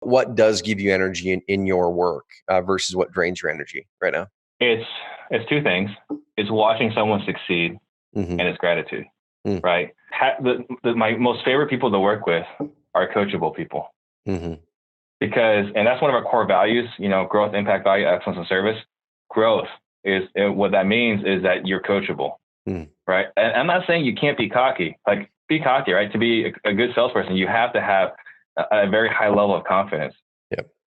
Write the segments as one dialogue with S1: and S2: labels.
S1: What does give you energy in your work versus what drains your energy right now?
S2: It's two things. It's watching someone succeed,
S1: Mm-hmm.
S2: and it's gratitude,
S1: Mm-hmm.
S2: right? My most favorite people to work with are coachable people.
S1: Mm-hmm.
S2: And that's one of our core values, growth, impact, value, excellence, and service. Growth is what that means is that you're coachable, right? And I'm not saying you can't be cocky, like be cocky, right? To be a good salesperson, you have to have a very high level of confidence,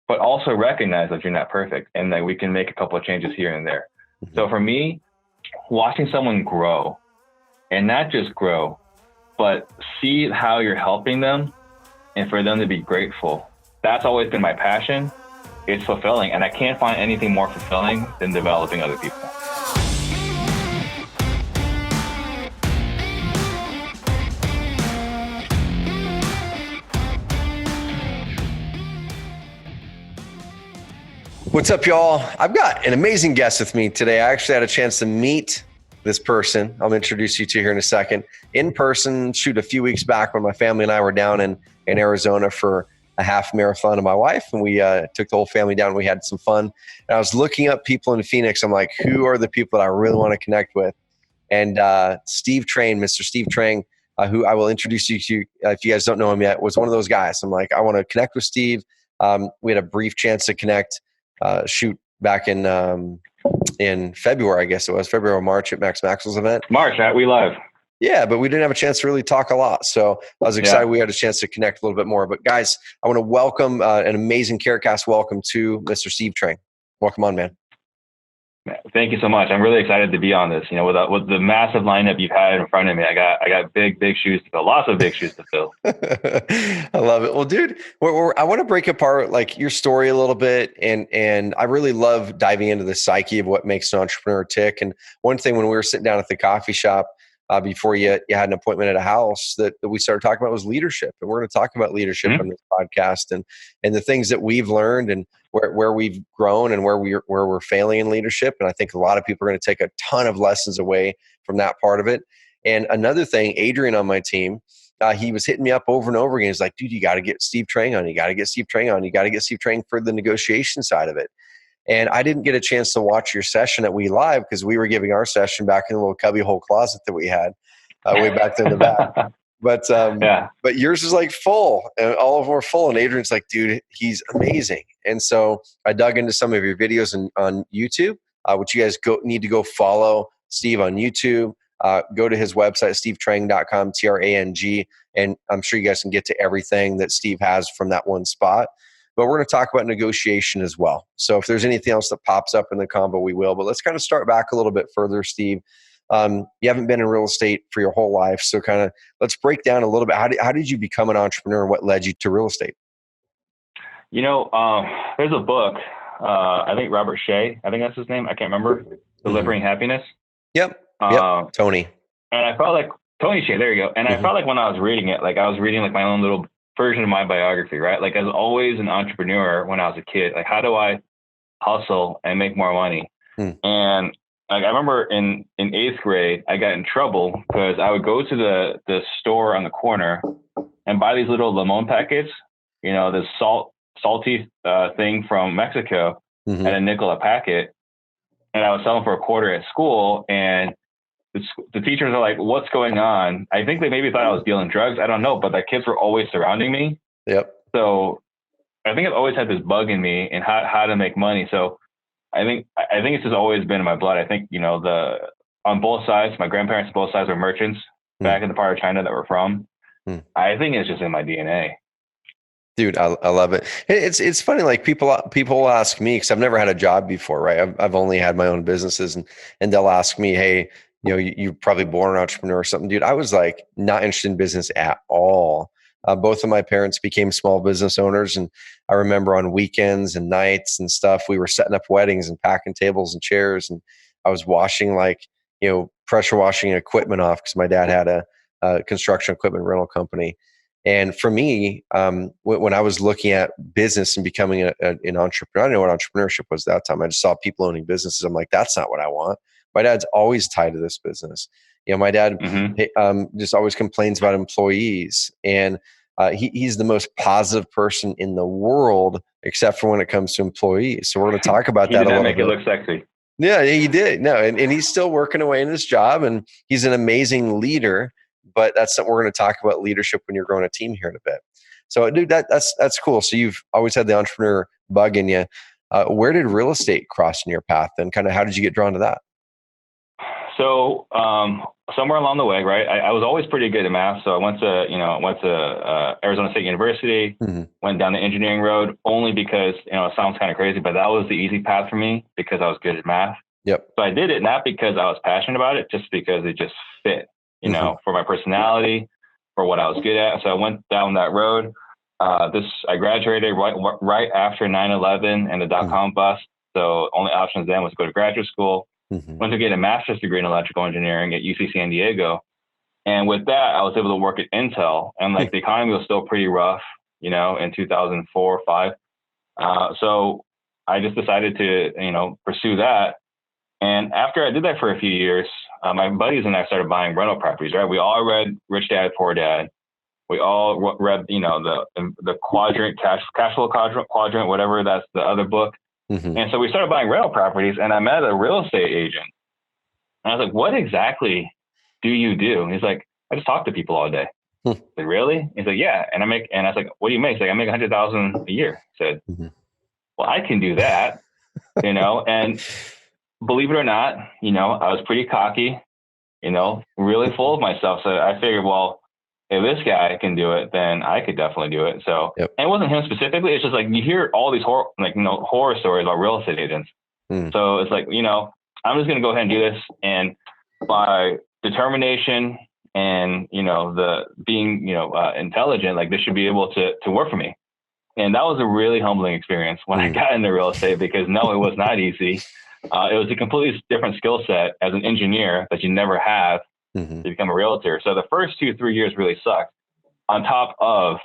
S2: but also recognize that you're not perfect and that we can make a couple of changes here and there. Mm-hmm. So for me, watching someone grow, and not just grow, but see how you're helping them and for them to be grateful. That's always been my passion. It's fulfilling, and I can't find anything more fulfilling than developing other people.
S1: What's up, y'all? I've got an amazing guest with me today. I actually had a chance to meet this person I'll introduce you to here in a second in person, a few weeks back when my family and I were down in Arizona for a half marathon of my wife, and we took the whole family down. We had some fun. And I was looking up people in Phoenix. I'm like, who are the people that I really want to connect with? And Steve Trang, Mr. Steve Trang, who I will introduce you to if you guys don't know him yet, was one of those guys. I'm like, I want to connect with Steve. We had a brief chance to connect, back in February, I guess it was February or March at Max Maxwell's event.
S2: March, we live.
S1: Yeah, but we didn't have a chance to really talk a lot. So I was excited we had a chance to connect a little bit more. But guys, I want to welcome an amazing CareCast welcome to Mr. Steve Trang. Welcome on, man.
S2: Thank you so much. I'm really excited to be on this. With the massive lineup you've had in front of me, I got big shoes to fill. Lots of big shoes to fill.
S1: I love it. Well, dude, I want to break apart like your story a little bit, and I really love diving into the psyche of what makes an entrepreneur tick. And one thing when we were sitting down at the coffee shop before you had an appointment at a house that we started talking about was leadership, and we're going to talk about leadership on this podcast and the things that we've learned and where we've grown and where we're failing in leadership. And I think a lot of people are going to take a ton of lessons away from that part of it. And another thing, Adrian on my team, he was hitting me up over and over again. He's like, dude, you got to get Steve Trang on. You got to get Steve Trang on. You got to get Steve Trang for the negotiation side of it. And I didn't get a chance to watch your session at We Live because we were giving our session back in the little cubbyhole closet that we had way back there in the back. But yours is like full, and all of them were full. And Adrian's like, dude, he's amazing. And so I dug into some of your videos on YouTube, which you guys need to go follow Steve on YouTube. Go to his website, stevetrang.com, Trang. And I'm sure you guys can get to everything that Steve has from that one spot. But we're going to talk about negotiation as well. So if there's anything else that pops up in the combo, we will. But let's kind of start back a little bit further, Steve. You haven't been in real estate for your whole life. So kind of let's break down a little bit. How did you become an entrepreneur? What led you to real estate?
S2: There's a book, I think Robert Shea, I think that's his name. I can't remember. Delivering Happiness.
S1: Yep. Tony.
S2: And I felt like Tony Shea, there you go. And I felt like when I was reading it, like I was reading like my own little version of my biography, right? Like I was always an entrepreneur when I was a kid. Like, how do I hustle and make more money? And like, I remember in 8th grade, I got in trouble because I would go to the store on the corner and buy these little limon packets, this salty thing from Mexico at a nickel a packet. And I was selling for a quarter at school, and the teachers are like, what's going on? I think they maybe thought I was dealing drugs. I don't know, but the kids were always surrounding me.
S1: Yep.
S2: So I think I've always had this bug in me and how to make money. So I think it's just always been in my blood. I think, on both sides, my grandparents on both sides were merchants back in the part of China that we're from. I think it's just in my DNA.
S1: Dude, I love it. It's funny. Like people ask me, because I've never had a job before, right? I've only had my own businesses, and they'll ask me, hey, you're probably born an entrepreneur or something. Dude, I was like not interested in business at all. Both of my parents became small business owners. And I remember on weekends and nights and stuff, we were setting up weddings and packing tables and chairs. And I was washing pressure washing equipment off because my dad had a construction equipment rental company. And for me, when I was looking at business and becoming an entrepreneur, I didn't know what entrepreneurship was at that time. I just saw people owning businesses. I'm like, that's not what I want. My dad's always tied to this business. My dad just always complains about employees. And he's the most positive person in the world, except for when it comes to employees. So we're going to talk about
S2: He
S1: that
S2: did
S1: a
S2: not
S1: little
S2: make
S1: bit.
S2: it look sexy.
S1: Yeah, he did. No, and he's still working away in his job, and he's an amazing leader. But that's something we're going to talk about, leadership when you're growing a team here in a bit. So, dude, that's cool. So you've always had the entrepreneur bug in you. Where did real estate cross in your path, and kind of how did you get drawn to that?
S2: So somewhere along the way, right, I was always pretty good at math. So I went to Arizona State University, went down the engineering road only because, it sounds kind of crazy, but that was the easy path for me because I was good at math.
S1: Yep.
S2: So I did it not because I was passionate about it, just because it just fit, for my personality, for what I was good at. So I went down that road. I graduated right after 9/11 and the dot-com bust. So only options then was to go to graduate school. Went to get a master's degree in electrical engineering at UC San Diego. And with that, I was able to work at Intel. And the economy was still pretty rough, in 2004, 5. So I just decided to, pursue that. And after I did that for a few years, my buddies and I started buying rental properties, right? We all read Rich Dad, Poor Dad. We all read, the quadrant, cash flow quadrant, whatever, that's the other book. And so we started buying rental properties, and I met a real estate agent. And I was like, what exactly do you do? And he's like, I just talk to people all day. I was like, really? He's like, yeah. And I was like, what do you make? He's like, I make $100,000 a year. I said, well, I can do that, and believe it or not, I was pretty cocky, really full of myself. So I figured, well, if this guy can do it, then I could definitely do it. So, and it wasn't him specifically. It's just you hear all these horror stories about real estate agents. So it's I'm just going to go ahead and do this. And by determination and, the being, intelligent, this should be able to work for me. And that was a really humbling experience when I got into real estate, because no, it was not easy. It was a completely different skill set as an engineer that you never have to become a realtor. So the first 2-3 years really sucked, on top of,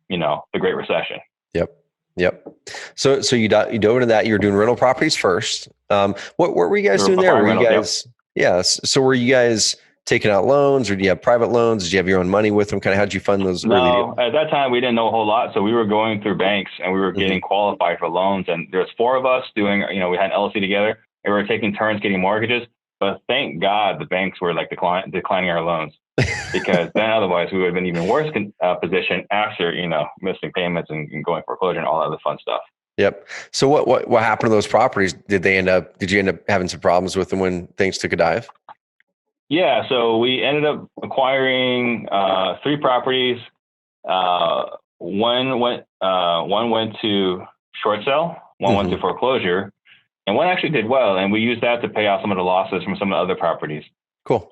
S2: the Great Recession.
S1: Yep. So you dove into that. You were doing rental properties first. What were you guys doing there? Were you guys, so were you guys taking out loans, or do you have private loans? Did you have your own money with them? Kind of how'd you fund those early deals?
S2: At that time, we didn't know a whole lot. So we were going through banks, and we were getting qualified for loans. And there's 4 of us doing, we had an LLC together, and we were taking turns getting mortgages. But thank God the banks were declining our loans, because then otherwise we would have been even worse position after, missing payments and going foreclosure and all that other fun stuff.
S1: Yep. So what happened to those properties? Did you end up having some problems with them when things took a dive?
S2: Yeah. So we ended up acquiring 3 properties. One went to short sale, one went to foreclosure, and one actually did well, and we used that to pay off some of the losses from some of the other properties.
S1: Cool.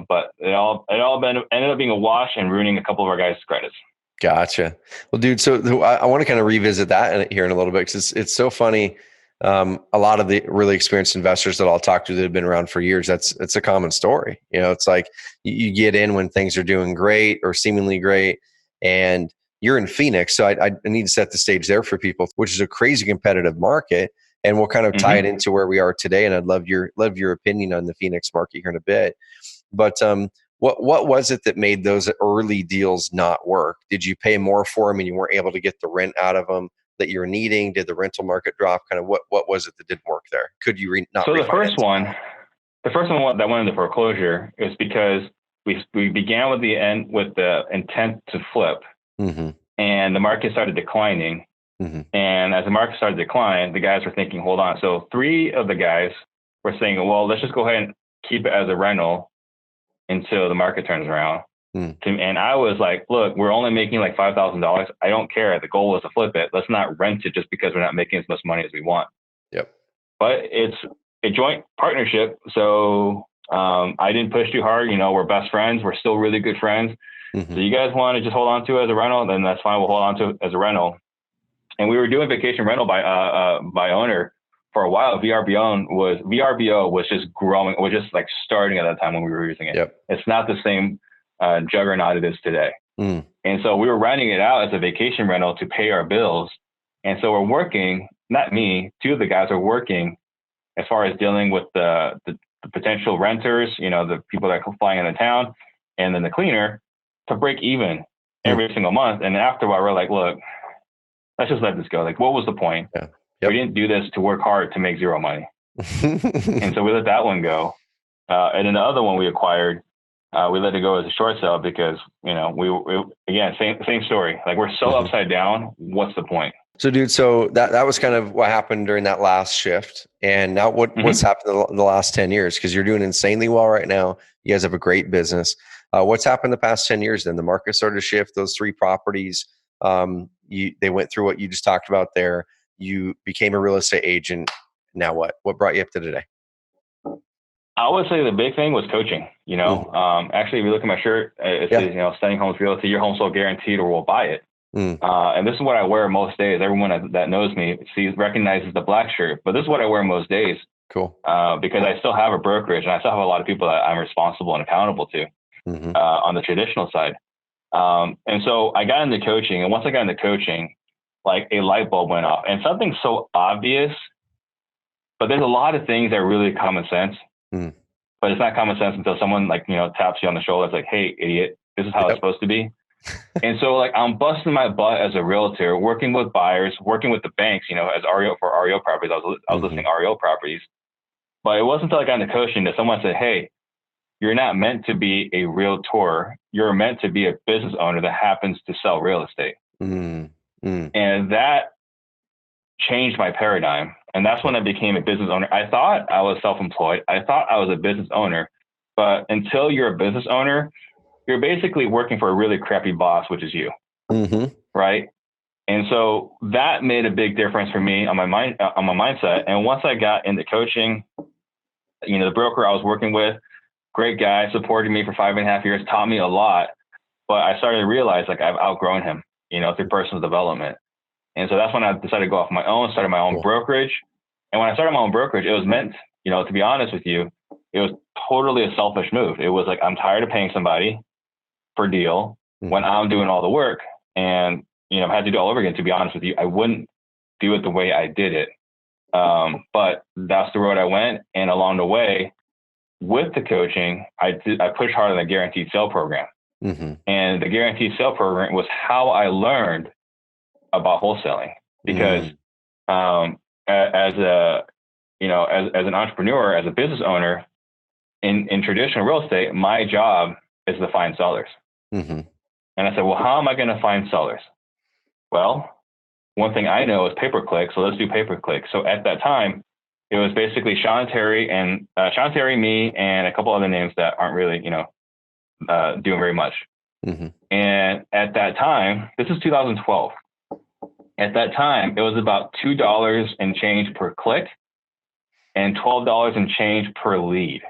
S2: But it all ended up being a wash and ruining a couple of our guys' credits.
S1: Gotcha. Well, dude, so I want to kind of revisit that here in a little bit, because it's so funny. A lot of the really experienced investors that I'll talk to that have been around for years, it's a common story. It's like you get in when things are doing great or seemingly great, and you're in Phoenix. So I need to set the stage there for people, which is a crazy competitive market. And we'll kind of tie it into where we are today. And I'd love your opinion on the Phoenix market here in a bit. But what was it that made those early deals not work? Did you pay more for them and you weren't able to get the rent out of them that you're needing? Did the rental market drop? Kind of what was it that didn't work there? Could you not?
S2: So the first one that went into foreclosure is because we began with the intent to flip, and the market started declining. And as the market started to decline, the guys were thinking, hold on. So 3 of the guys were saying, well, let's just go ahead and keep it as a rental until the market turns around. And I was like, look, we're only making like $5,000. I don't care. The goal was to flip it. Let's not rent it just because we're not making as much money as we want.
S1: Yep.
S2: But it's a joint partnership. So I didn't push too hard. We're best friends. We're still really good friends. So you guys want to just hold on to it as a rental, then that's fine. We'll hold on to it as a rental. And we were doing vacation rental by owner for a while. VRBO was just growing. It was just starting at that time when we were using it.
S1: Yep.
S2: It's not the same juggernaut it is today. And so we were renting it out as a vacation rental to pay our bills. And so we're working, not me, 2 of the guys are working as far as dealing with the potential renters, the people that are flying into town, and then the cleaner, to break even. every single month. And after a while, we're like, look, let's just let this go. Like, what was the point?
S1: Yeah. Yep.
S2: We didn't do this to work hard to make zero money. And so we let that one go. And then the other one we acquired, we let it go as a short sale because, we again, same story. Like, we're so upside down. What's the point?
S1: So, dude, that was kind of what happened during that last shift. And now what's happened in the last 10 years? Because you're doing insanely well right now. You guys have a great business. What's happened the past 10 years then? The market started to shift. Those 3 properties, they went through what you just talked about there. You became a real estate agent. Now what? What brought you up to today?
S2: I would say the big thing was coaching. Actually, if you look at my shirt, it says, Studying Homes Realty, your home sold guaranteed or we'll buy it. And this is what I wear most days. Everyone that knows me recognizes the black shirt, but this is what I wear most days.
S1: Cool.
S2: Because I still have a brokerage and I still have a lot of people that I'm responsible and accountable to on the traditional side. And so I got into coaching, and once I got into coaching, like a light bulb went off, and something so obvious, but there's a lot of things that are really common sense, but it's not common sense until someone taps you on the shoulder. It's like, hey, idiot, this is how it's supposed to be. And so I'm busting my butt as a realtor, working with buyers, working with the banks, as REO for REO properties. I was listing REO properties, but it wasn't until I got into coaching that someone said, hey, you're not meant to be a realtor. You're meant to be a business owner that happens to sell real estate. And that changed my paradigm. And that's when I became a business owner. I thought I was self-employed. I thought I was a business owner, but until you're a business owner, you're basically working for a really crappy boss, which is you. Right. And so that made a big difference for me on my mindset. And once I got into coaching, the broker I was working with, great guy, supported me for 5.5 years, taught me a lot, but I started to realize like I've outgrown him, through personal development. And so that's when I decided to go off my own, started my own brokerage. And when I started my own brokerage, it was meant, to be honest with you, it was totally a selfish move. It was like, I'm tired of paying somebody for a deal when I'm doing all the work, and, I had to do it all over again. To be honest with you, I wouldn't do it the way I did it. But that's the road I went. And along the way with the coaching, I pushed hard on the guaranteed sale program. And the guaranteed sale program was how I learned about wholesaling, because as an entrepreneur, as a business owner in traditional real estate, my job is to find sellers. And I said, well, how am I going to find sellers? Well, one thing I know is pay-per-click. So let's do pay-per-click. So at that time, it was basically Sean Terry, me, and a couple other names that aren't really, doing very much. And at that time, this is 2012. At that time, it was about $2 and change per click and $12 and change per lead.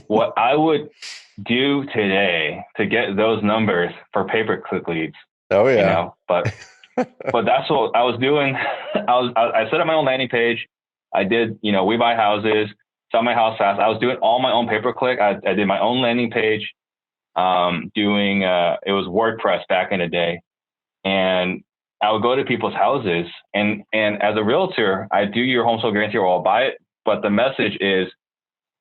S2: What I would do today to get those numbers for pay-per-click leads.
S1: Oh yeah.
S2: But that's what I was doing. I set up my own landing page. I did, we buy houses, sell my house fast. I was doing all my own pay-per-click. I did my own landing page, it was WordPress back in the day. And I would go to people's houses, and as a realtor, I do your home sold guarantee or I'll buy it. But the message is,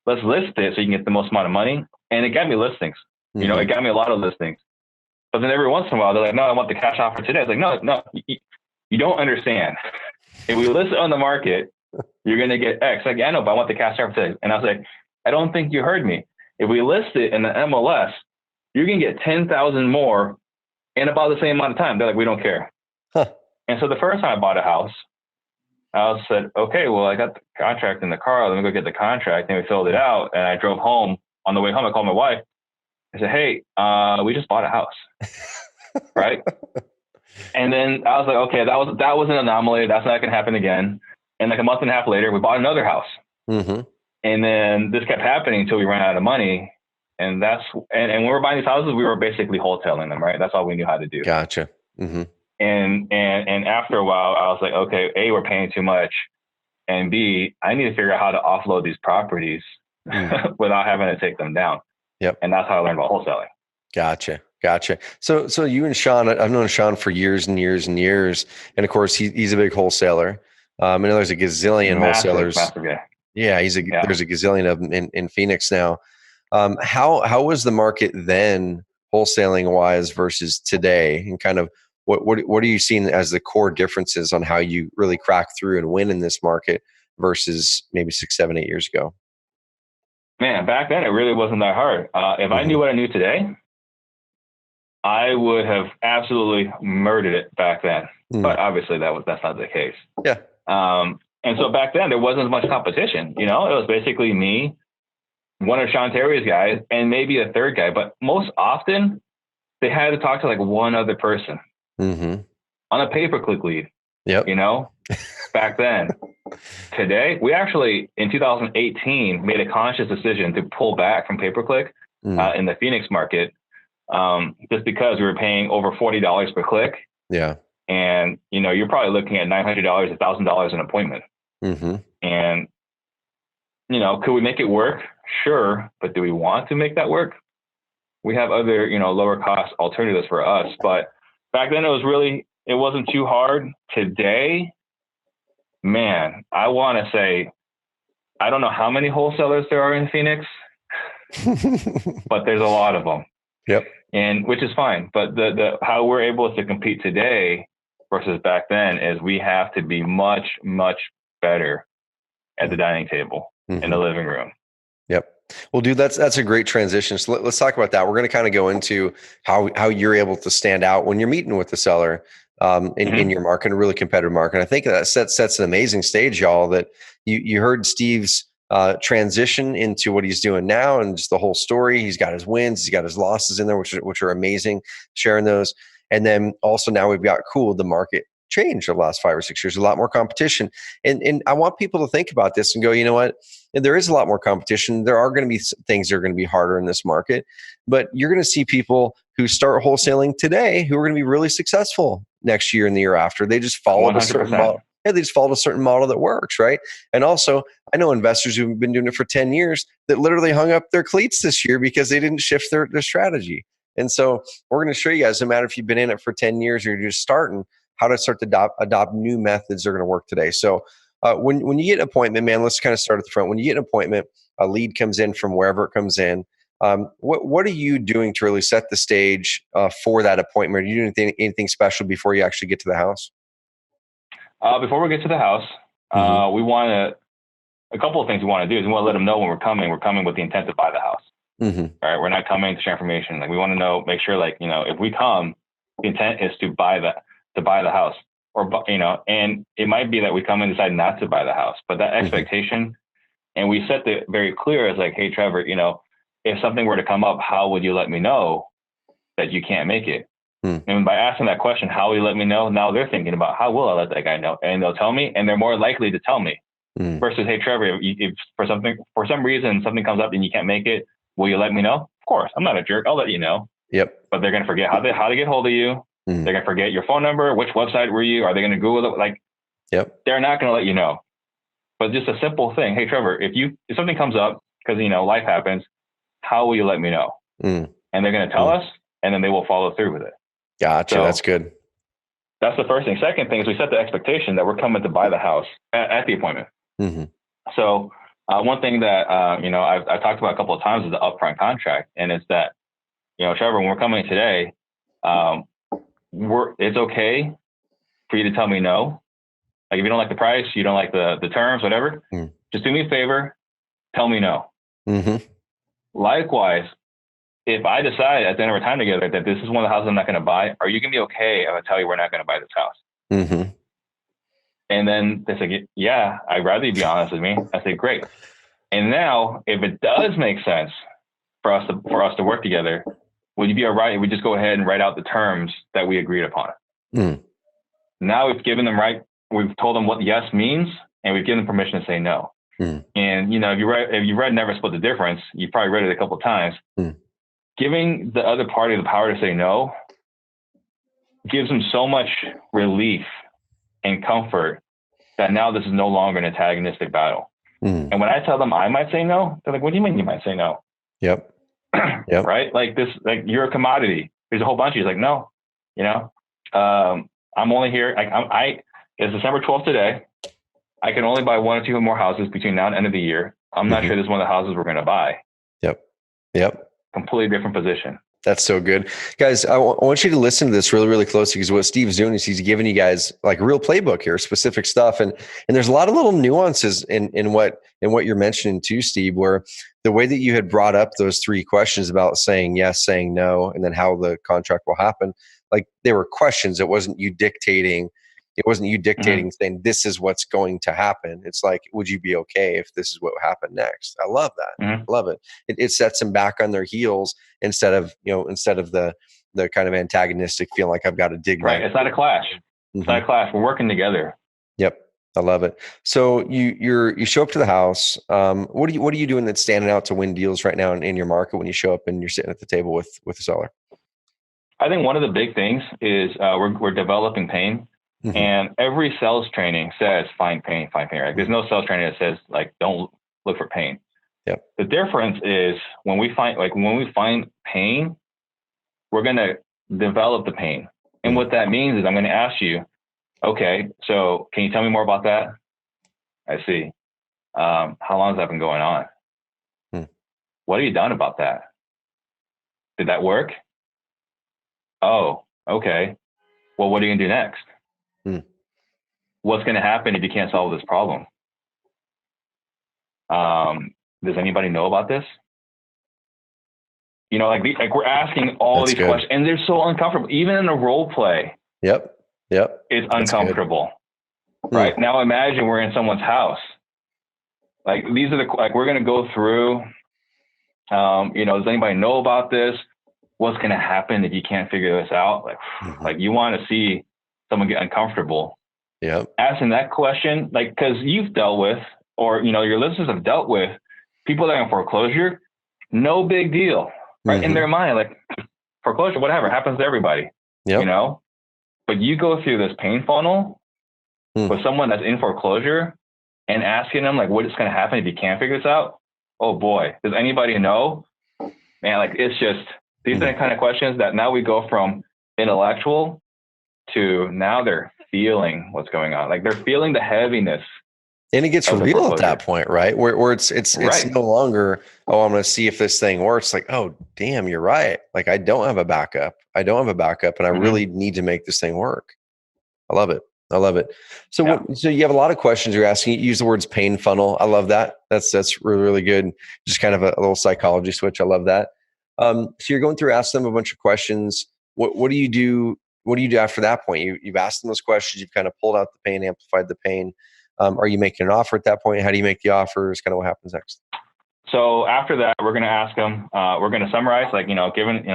S2: let's list it so you can get the most amount of money. And it got me listings. It got me a lot of listings. But then every once in a while, they're like, no, I want the cash offer today. It's like, no, you don't understand. If we list it on the market, you're going to get X. Like, yeah, I know, but I want the cash offer today. And I was like, I don't think you heard me. If we list it in the MLS, you're going to get 10,000 more in about the same amount of time. They're like, we don't care. And so the first time I bought a house, I said, okay, well, I got the contract in the car. Let me go get the contract. And we filled it out. And I drove home. On the way home, I called my wife. I said, hey, we just bought a house. Right. And then I was like, okay, that was an anomaly. That's not going to happen again. And like a month and a half later, we bought another house. And then this kept happening until we ran out of money. And when we were buying these houses, we were basically wholesaling them, right? That's all we knew how to do.
S1: Gotcha.
S2: And after a while, I was like, okay, A, we're paying too much. And B, I need to figure out how to offload these properties without having to take them down.
S1: Yep.
S2: And that's how I learned about wholesaling.
S1: Gotcha. So you and Sean, I've known Sean for years and years and years. And of course, he's a big wholesaler. I know there's a gazillion wholesalers.
S2: Massive guy.
S1: Yeah, there's a gazillion of them in Phoenix now. How was the market then wholesaling wise versus today, and kind of what are you seeing as the core differences on how you really crack through and win in this market versus maybe 6, 7, 8 years ago?
S2: Man, back then it really wasn't that hard. If I knew what I knew today, I would have absolutely murdered it back then. But obviously that's not the case.
S1: Yeah.
S2: And so back then there wasn't as much competition. It was basically me, one of Sean Terry's guys, and maybe a third guy. But most often they had to talk to like one other person on a pay-per-click lead.
S1: Yep.
S2: Back then. Today, we actually, in 2018, made a conscious decision to pull back from pay-per-click in the Phoenix market, just because we were paying over $40 per click.
S1: Yeah.
S2: And, you're probably looking at $900, $1,000 an appointment. And, could we make it work? Sure. But do we want to make that work? We have other, lower cost alternatives for us. But back then it wasn't too hard. Today, man, I want to say, I don't know how many wholesalers there are in Phoenix, but there's a lot of them.
S1: Yep.
S2: And which is fine. But the how we're able to compete today versus back then is we have to be much, much better at the dining table, in the living room.
S1: Yep. Well, dude, that's a great transition. So let's talk about that. We're going to kind of go into how you're able to stand out when you're meeting with the seller in your market, a really competitive market. I think that sets an amazing stage, y'all, that you heard Steve's transition into what he's doing now and just the whole story. He's got his wins, he's got his losses in there, which are amazing, sharing those. And then also now we've got the market changed over the last 5 or 6 years, a lot more competition. And I want people to think about this and go, you know what? There is a lot more competition. There are going to be things that are going to be harder in this market, but you're going to see people who start wholesaling today who are going to be really successful next year and the year after. They just followed
S2: 100%.
S1: a certain model. Yeah, they just followed a certain model that works, right? And also, I know investors who've been doing it for 10 years that literally hung up their cleats this year because they didn't shift their strategy. And so we're going to show you guys, no matter if you've been in it for 10 years or you're just starting, how to start to adopt new methods that are going to work today. So when you get an appointment, man, let's kind of start at the front. When you get an appointment, a lead comes in from wherever it comes in. What are you doing to really set the stage for that appointment? Are you doing anything special before you actually get to the house?
S2: Before we get to the house, we want a couple of things we want to do is we want to let them know when we're coming with the intent to buy the house. All right. We're not coming to share information. Like we want to make sure, if we come, the intent is to buy the house, or, and it might be that we come and decide not to buy the house, but that expectation, and we set it very clear as like, hey, Trevor, if something were to come up, how would you let me know that you can't make it? And by asking that question, how will you let me know? Now they're thinking about how will I let that guy know? And they'll tell me, and they're more likely to tell me versus, hey, Trevor, if for some reason something comes up and you can't make it, will you let me know? Of course, I'm not a jerk. I'll let you know.
S1: Yep.
S2: But they're going to forget how to get hold of you. They're going to forget your phone number. Which website were you? Are they going to Google it?
S1: Yep.
S2: They're not going to let you know. But just a simple thing. Hey, Trevor, if something comes up, because, life happens, how will you let me know? And they're going to tell us, and then they will follow through with it.
S1: Gotcha. So that's good.
S2: That's the first thing. Second thing is we set the expectation that we're coming to buy the house at the appointment. So one thing that, I've talked about a couple of times is the upfront contract. And it's that, Trevor, when we're coming today, it's okay for you to tell me no. Like if you don't like the price, you don't like the terms, whatever, just do me a favor, tell me no. Likewise, if I decide at the end of our time together that this is one of the houses I'm not going to buy, are you going to be okay if I tell you we're not going to buy this house? And then they say, yeah, I'd rather you be honest with me. I say, great. And now if it does make sense for us to work together, would you be all right if we just go ahead and write out the terms that we agreed upon? Now we've given them we've told them what yes means, and we've given them permission to say no. And if you read Never Split the Difference, you've probably read it a couple of times. Giving the other party the power to say no gives them so much relief and comfort that now this is no longer an antagonistic battle. And when I tell them I might say no, they're like, what do you mean you might say no?
S1: Yep.
S2: Right? Like you're a commodity. There's a whole bunch of you. Like, no, I'm only here. It's December 12th today. I can only buy 1 or 2 more houses between now and end of the year. I'm not sure this is one of the houses we're going to buy.
S1: Yep.
S2: Completely different position.
S1: That's so good. Guys, I want you to listen to this really, really closely, because what Steve's doing is he's giving you guys like a real playbook here, specific stuff. And there's a lot of little nuances in what you're mentioning too, Steve, where the way that you had brought up those three questions about saying yes, saying no, and then how the contract will happen, like they were questions. It wasn't you dictating. It wasn't you dictating saying this is what's going to happen. It's like, would you be okay if this is what happened next? I love that. I love it. It sets them back on their heels instead of the kind of antagonistic feeling like I've got to dig
S2: right. It's not a clash. It's not a clash. We're working together.
S1: Yep. I love it. So you show up to the house. What are you doing that's standing out to win deals right now in your market when you show up and you're sitting at the table with the seller?
S2: I think one of the big things is we're developing pain. And every sales training says find pain, right? There's no sales training that says like don't look for pain.
S1: Yep.
S2: The difference is when we find pain, we're gonna develop the pain. And what that means is I'm gonna ask you, okay, so can you tell me more about that? I see. How long has that been going on? What have you done about that? Did that work? Oh, okay. Well, what are you gonna do next? What's going to happen if you can't solve this problem? Does anybody know about this? You know, like we're asking all these questions, and they're so uncomfortable. Even in a role play,
S1: Yep.
S2: It's uncomfortable. Right? Now imagine we're in someone's house. Like these are we're going to go through. Does anybody know about this? What's going to happen if you can't figure this out? Like you want to see someone get uncomfortable.
S1: Yeah.
S2: Asking that question, like, because you've dealt with, or your listeners have dealt with people that are in foreclosure, no big deal, right? In their mind, like foreclosure, whatever, happens to everybody, But you go through this pain funnel with someone that's in foreclosure and asking them like, what's going to happen if you can't figure this out? Oh boy, does anybody know? Man, like it's just these are the kind of questions that now we go from intellectual to now they're feeling what's going on. Like they're feeling the heaviness.
S1: And it gets real at that point, right? Where it's
S2: right.
S1: no longer, I'm going to see if this thing works. Like, oh, damn, you're right. Like I don't have a backup. And I really need to make this thing work. I love it. So so you have a lot of questions you're asking. You use the words pain funnel. I love that. That's really, really good. Just kind of a little psychology switch. I love that. So you're going through, ask them a bunch of questions. What do you do? What do you do after that point? You've asked them those questions. You've kind of pulled out the pain, amplified the pain. Are you making an offer at that point? How do you make the offer? Is kind of what happens next.
S2: So after that, we're going to ask them, we're going to summarize, like, given,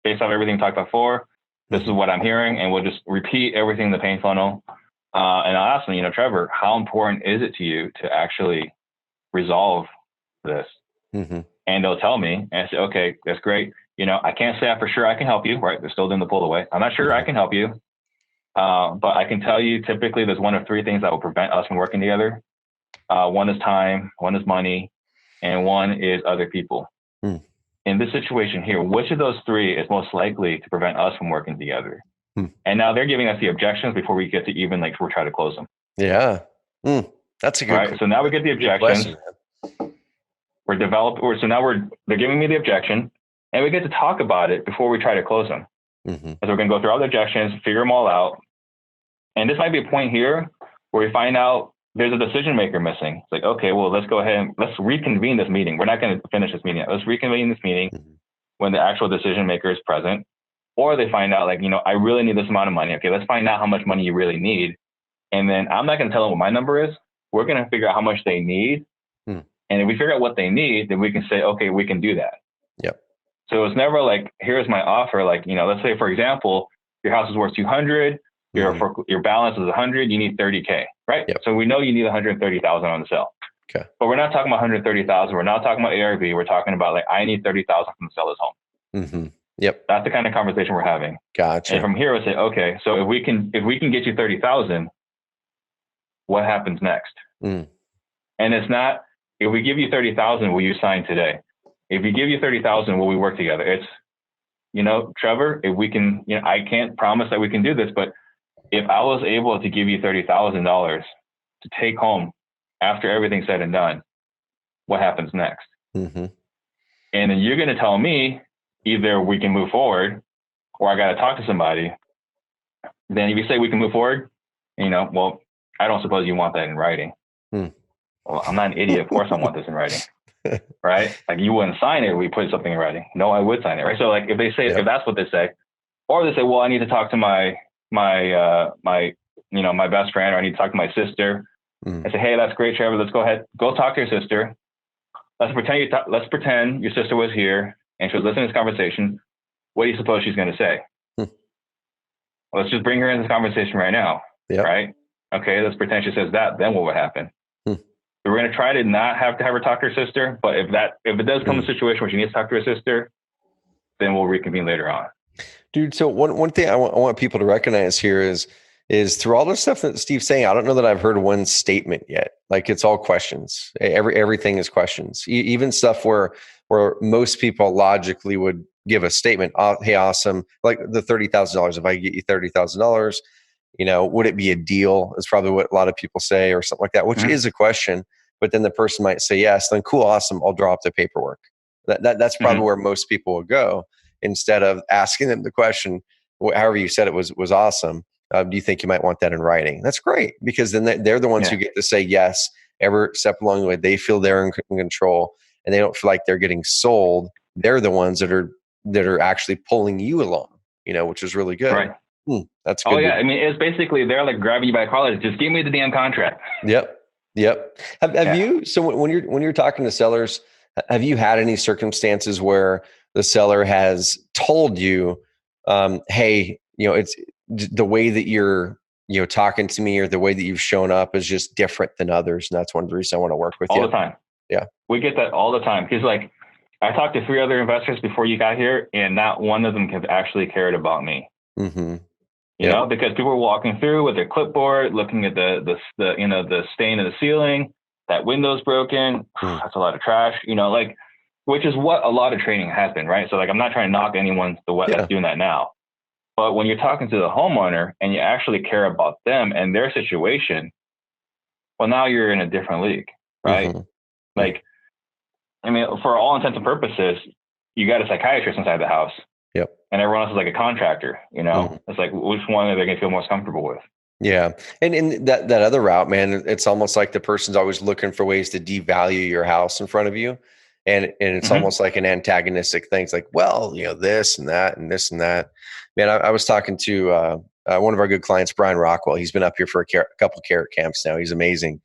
S2: based off everything we talked about before, this is what I'm hearing. And we'll just repeat everything in the pain funnel. And I'll ask them, Trevor, how important is it to you to actually resolve this? And they'll tell me, and I say, okay, that's great. I can't say for sure I can help you, right? They're still doing the pull away. I'm not sure I can help you. But I can tell you, typically there's one of three things that will prevent us from working together. One is time, one is money, and one is other people. In this situation here, which of those three is most likely to prevent us from working together? And now they're giving us the objections before we get to even we're trying to close them.
S1: Yeah. That's a good
S2: question. So now we get the objections. So now they're giving me the objection, and we get to talk about it before we try to close them. So we're going to go through all the objections, figure them all out. And this might be a point here where we find out there's a decision maker missing. It's like, okay, well, let's go ahead and let's reconvene this meeting. We're not going to finish this meeting yet. Let's reconvene this meeting when the actual decision maker is present. Or they find out I really need this amount of money. Okay, let's find out how much money you really need. And then I'm not going to tell them what my number is. We're going to figure out how much they need. And if we figure out what they need, then we can say, okay, we can do that.
S1: Yep.
S2: So it's never like, here's my offer. Like, let's say, for example, your house is worth 200, your balance is 100, you need 30K, right?
S1: Yep.
S2: So we know you need 130,000 on the sale.
S1: Okay.
S2: But we're not talking about 130,000. We're not talking about ARV. We're talking about I need 30,000 from the seller's home.
S1: Yep.
S2: That's the kind of conversation we're having.
S1: Gotcha.
S2: And from here, we say, okay, so if we can get you 30,000, what happens next? And it's not, if we give you 30,000, will you sign today? If we give you 30,000, will we work together? It's, Trevor, if we can, I can't promise that we can do this, but if I was able to give you $30,000 to take home after everything's said and done, what happens next? And then you're going to tell me either we can move forward or I got to talk to somebody. Then if you say we can move forward, well, I don't suppose you want that in writing. Well, I'm not an idiot. Of course I want this in writing, right? Like you wouldn't sign it if we put something in writing. No, I would sign it, right? So like if they say, if that's what they say, or they say, well, I need to talk to my best friend, or I need to talk to my sister. I say, hey, that's great, Trevor. Let's go ahead, go talk to your sister. Let's pretend your sister was here and she was listening to this conversation. What do you suppose she's going to say? Let's just bring her in this conversation right now, right? Okay, let's pretend she says that. Then what would happen? So we're going to try to not have to have her talk to her sister. But if it does come to a situation where she needs to talk to her sister, then we'll reconvene later on.
S1: Dude, so one thing I want people to recognize here is through all the stuff that Steve's saying, I don't know that I've heard one statement yet. Like it's all questions. Everything is questions. Even stuff where most people logically would give a statement. Oh, hey, awesome! Like the $30,000. If I get you $30,000, would it be a deal? Is probably what a lot of people say, or something like that, which is a question. But then the person might say yes. Then cool, awesome. I'll draw up the paperwork. That's probably where most people will go, instead of asking them the question. However you said it was awesome. Do you think you might want that in writing? That's great, because then they're the ones who get to say yes every step along the way. They feel they're in control, and they don't feel like they're getting sold. They're the ones that are actually pulling you along, which is really good.
S2: Right.
S1: That's good.
S2: Oh yeah. I mean, it's basically, they're like grabbing you by the collar. Just give me the damn contract.
S1: Yep. Have you, so when you're talking to sellers, have you had any circumstances where the seller has told you, hey, it's the way that you're, talking to me, or the way that you've shown up is just different than others, and that's one of the reasons I want to work with you?
S2: All the time.
S1: Yeah.
S2: We get that all the time. Because like, I talked to 3 other investors before you got here, and not one of them have actually cared about me. Because people are walking through with their clipboard, looking at the stain in the ceiling, that window's broken. That's a lot of trash, which is what a lot of training has been, right? So like, I'm not trying to knock anyone that's doing that now. But when you're talking to the homeowner and you actually care about them and their situation, well, now you're in a different league, right? Like, I mean, for all intents and purposes, you got a psychiatrist inside the house. And everyone else is like a contractor, It's like, which one are they going to feel most comfortable with?
S1: Yeah. And in that other route, man, it's almost like the person's always looking for ways to devalue your house in front of you. And it's almost like an antagonistic thing. It's like, well, this and that and this and that. Man, I was talking to one of our good clients, Brian Rockwell. He's been up here for a couple of carrot camps now. He's amazing.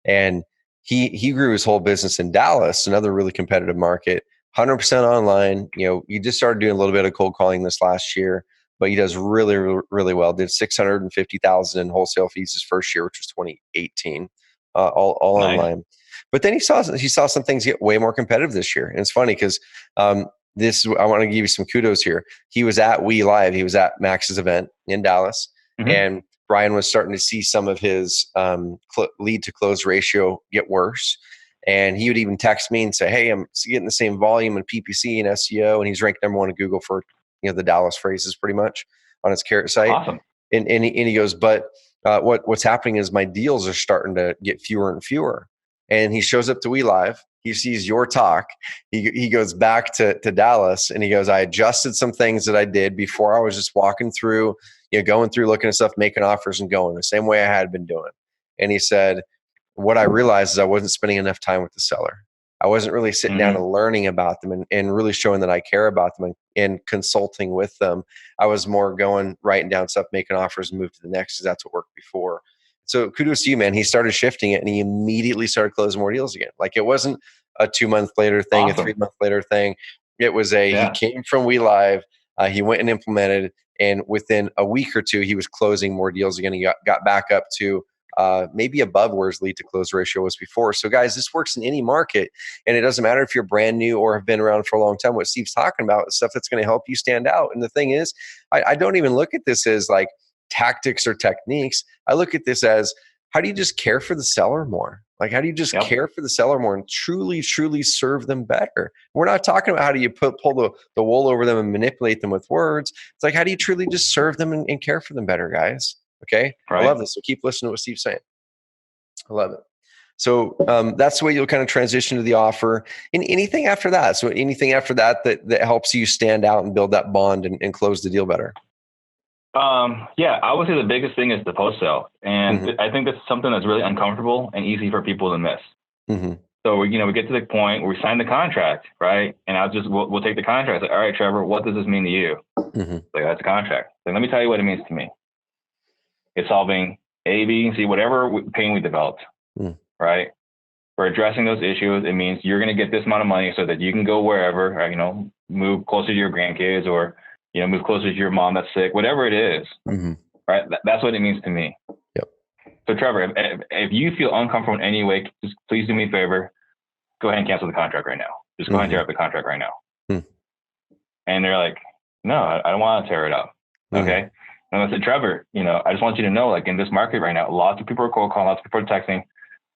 S1: And he grew his whole business in Dallas, another really competitive market, 100% online. He just started doing a little bit of cold calling this last year, but he does really, really well. Did $650,000 in wholesale fees his first year, which was 2018, all online. But then he saw some things get way more competitive this year. And it's funny because I want to give you some kudos here. He was at We Live. He was at Max's event in Dallas, and Brian was starting to see some of his lead to close ratio get worse. And he would even text me and say, hey, I'm getting the same volume in PPC and SEO. And he's ranked number 1 in Google for, the Dallas phrases pretty much on his carrot site.
S2: Awesome.
S1: And he goes, but what's happening is my deals are starting to get fewer and fewer. And he shows up to We Live. He sees your talk. He goes back to Dallas, and he goes, I adjusted some things that I did before. I was just walking through, going through, looking at stuff, making offers and going the same way I had been doing. And he said, what I realized is I wasn't spending enough time with the seller. I wasn't really sitting down and learning about them and really showing that I care about them and consulting with them. I was more going, writing down stuff, making offers, and move to the next, because that's what worked before. So kudos to you, man. He started shifting it, and he immediately started closing more deals again. Like it wasn't a 2-month later thing, a 3-month later thing. It was he came from We Live. He went and implemented, and within a week or 2, he was closing more deals again. He got back up to maybe above where his lead to close ratio was before. So guys, this works in any market, and it doesn't matter if you're brand new or have been around for a long time. What Steve's talking about is stuff that's going to help you stand out. And the thing is, I don't even look at this as like tactics or techniques. I look at this as, how do you just care for the seller more? Like, how do you just care for the seller more and truly, truly serve them better? We're not talking about how do you pull the wool over them and manipulate them with words. It's like, how do you truly just serve them and care for them better, guys? Okay. Right. I love this. So keep listening to what Steve's saying. I love it. So that's the way you'll kind of transition to the offer. And anything after that. So anything after that that helps you stand out and build that bond and close the deal better.
S2: Yeah, I would say the biggest thing is the post sale. And I think that's something that's really uncomfortable and easy for people to miss. So we get to the point where we sign the contract, right? And we'll take the contract. Like, all right, Trevor, what does this mean to you? Like, that's a contract. Like, let me tell you what it means to me. It's solving A, B, and C, whatever pain we developed, right? For addressing those issues, it means you're going to get this amount of money so that you can go wherever, or, move closer to your grandkids, or move closer to your mom that's sick, whatever it is, right? That's what it means to me.
S1: Yep.
S2: So Trevor, if you feel uncomfortable in any way, just please do me a favor. Go ahead and cancel the contract right now. Just go ahead and tear up the contract right now. And they're like, no, I don't want to tear it up. Okay. And I said, Trevor, I just want you to know, like, in this market right now, lots of people are cold calling, lots of people are texting.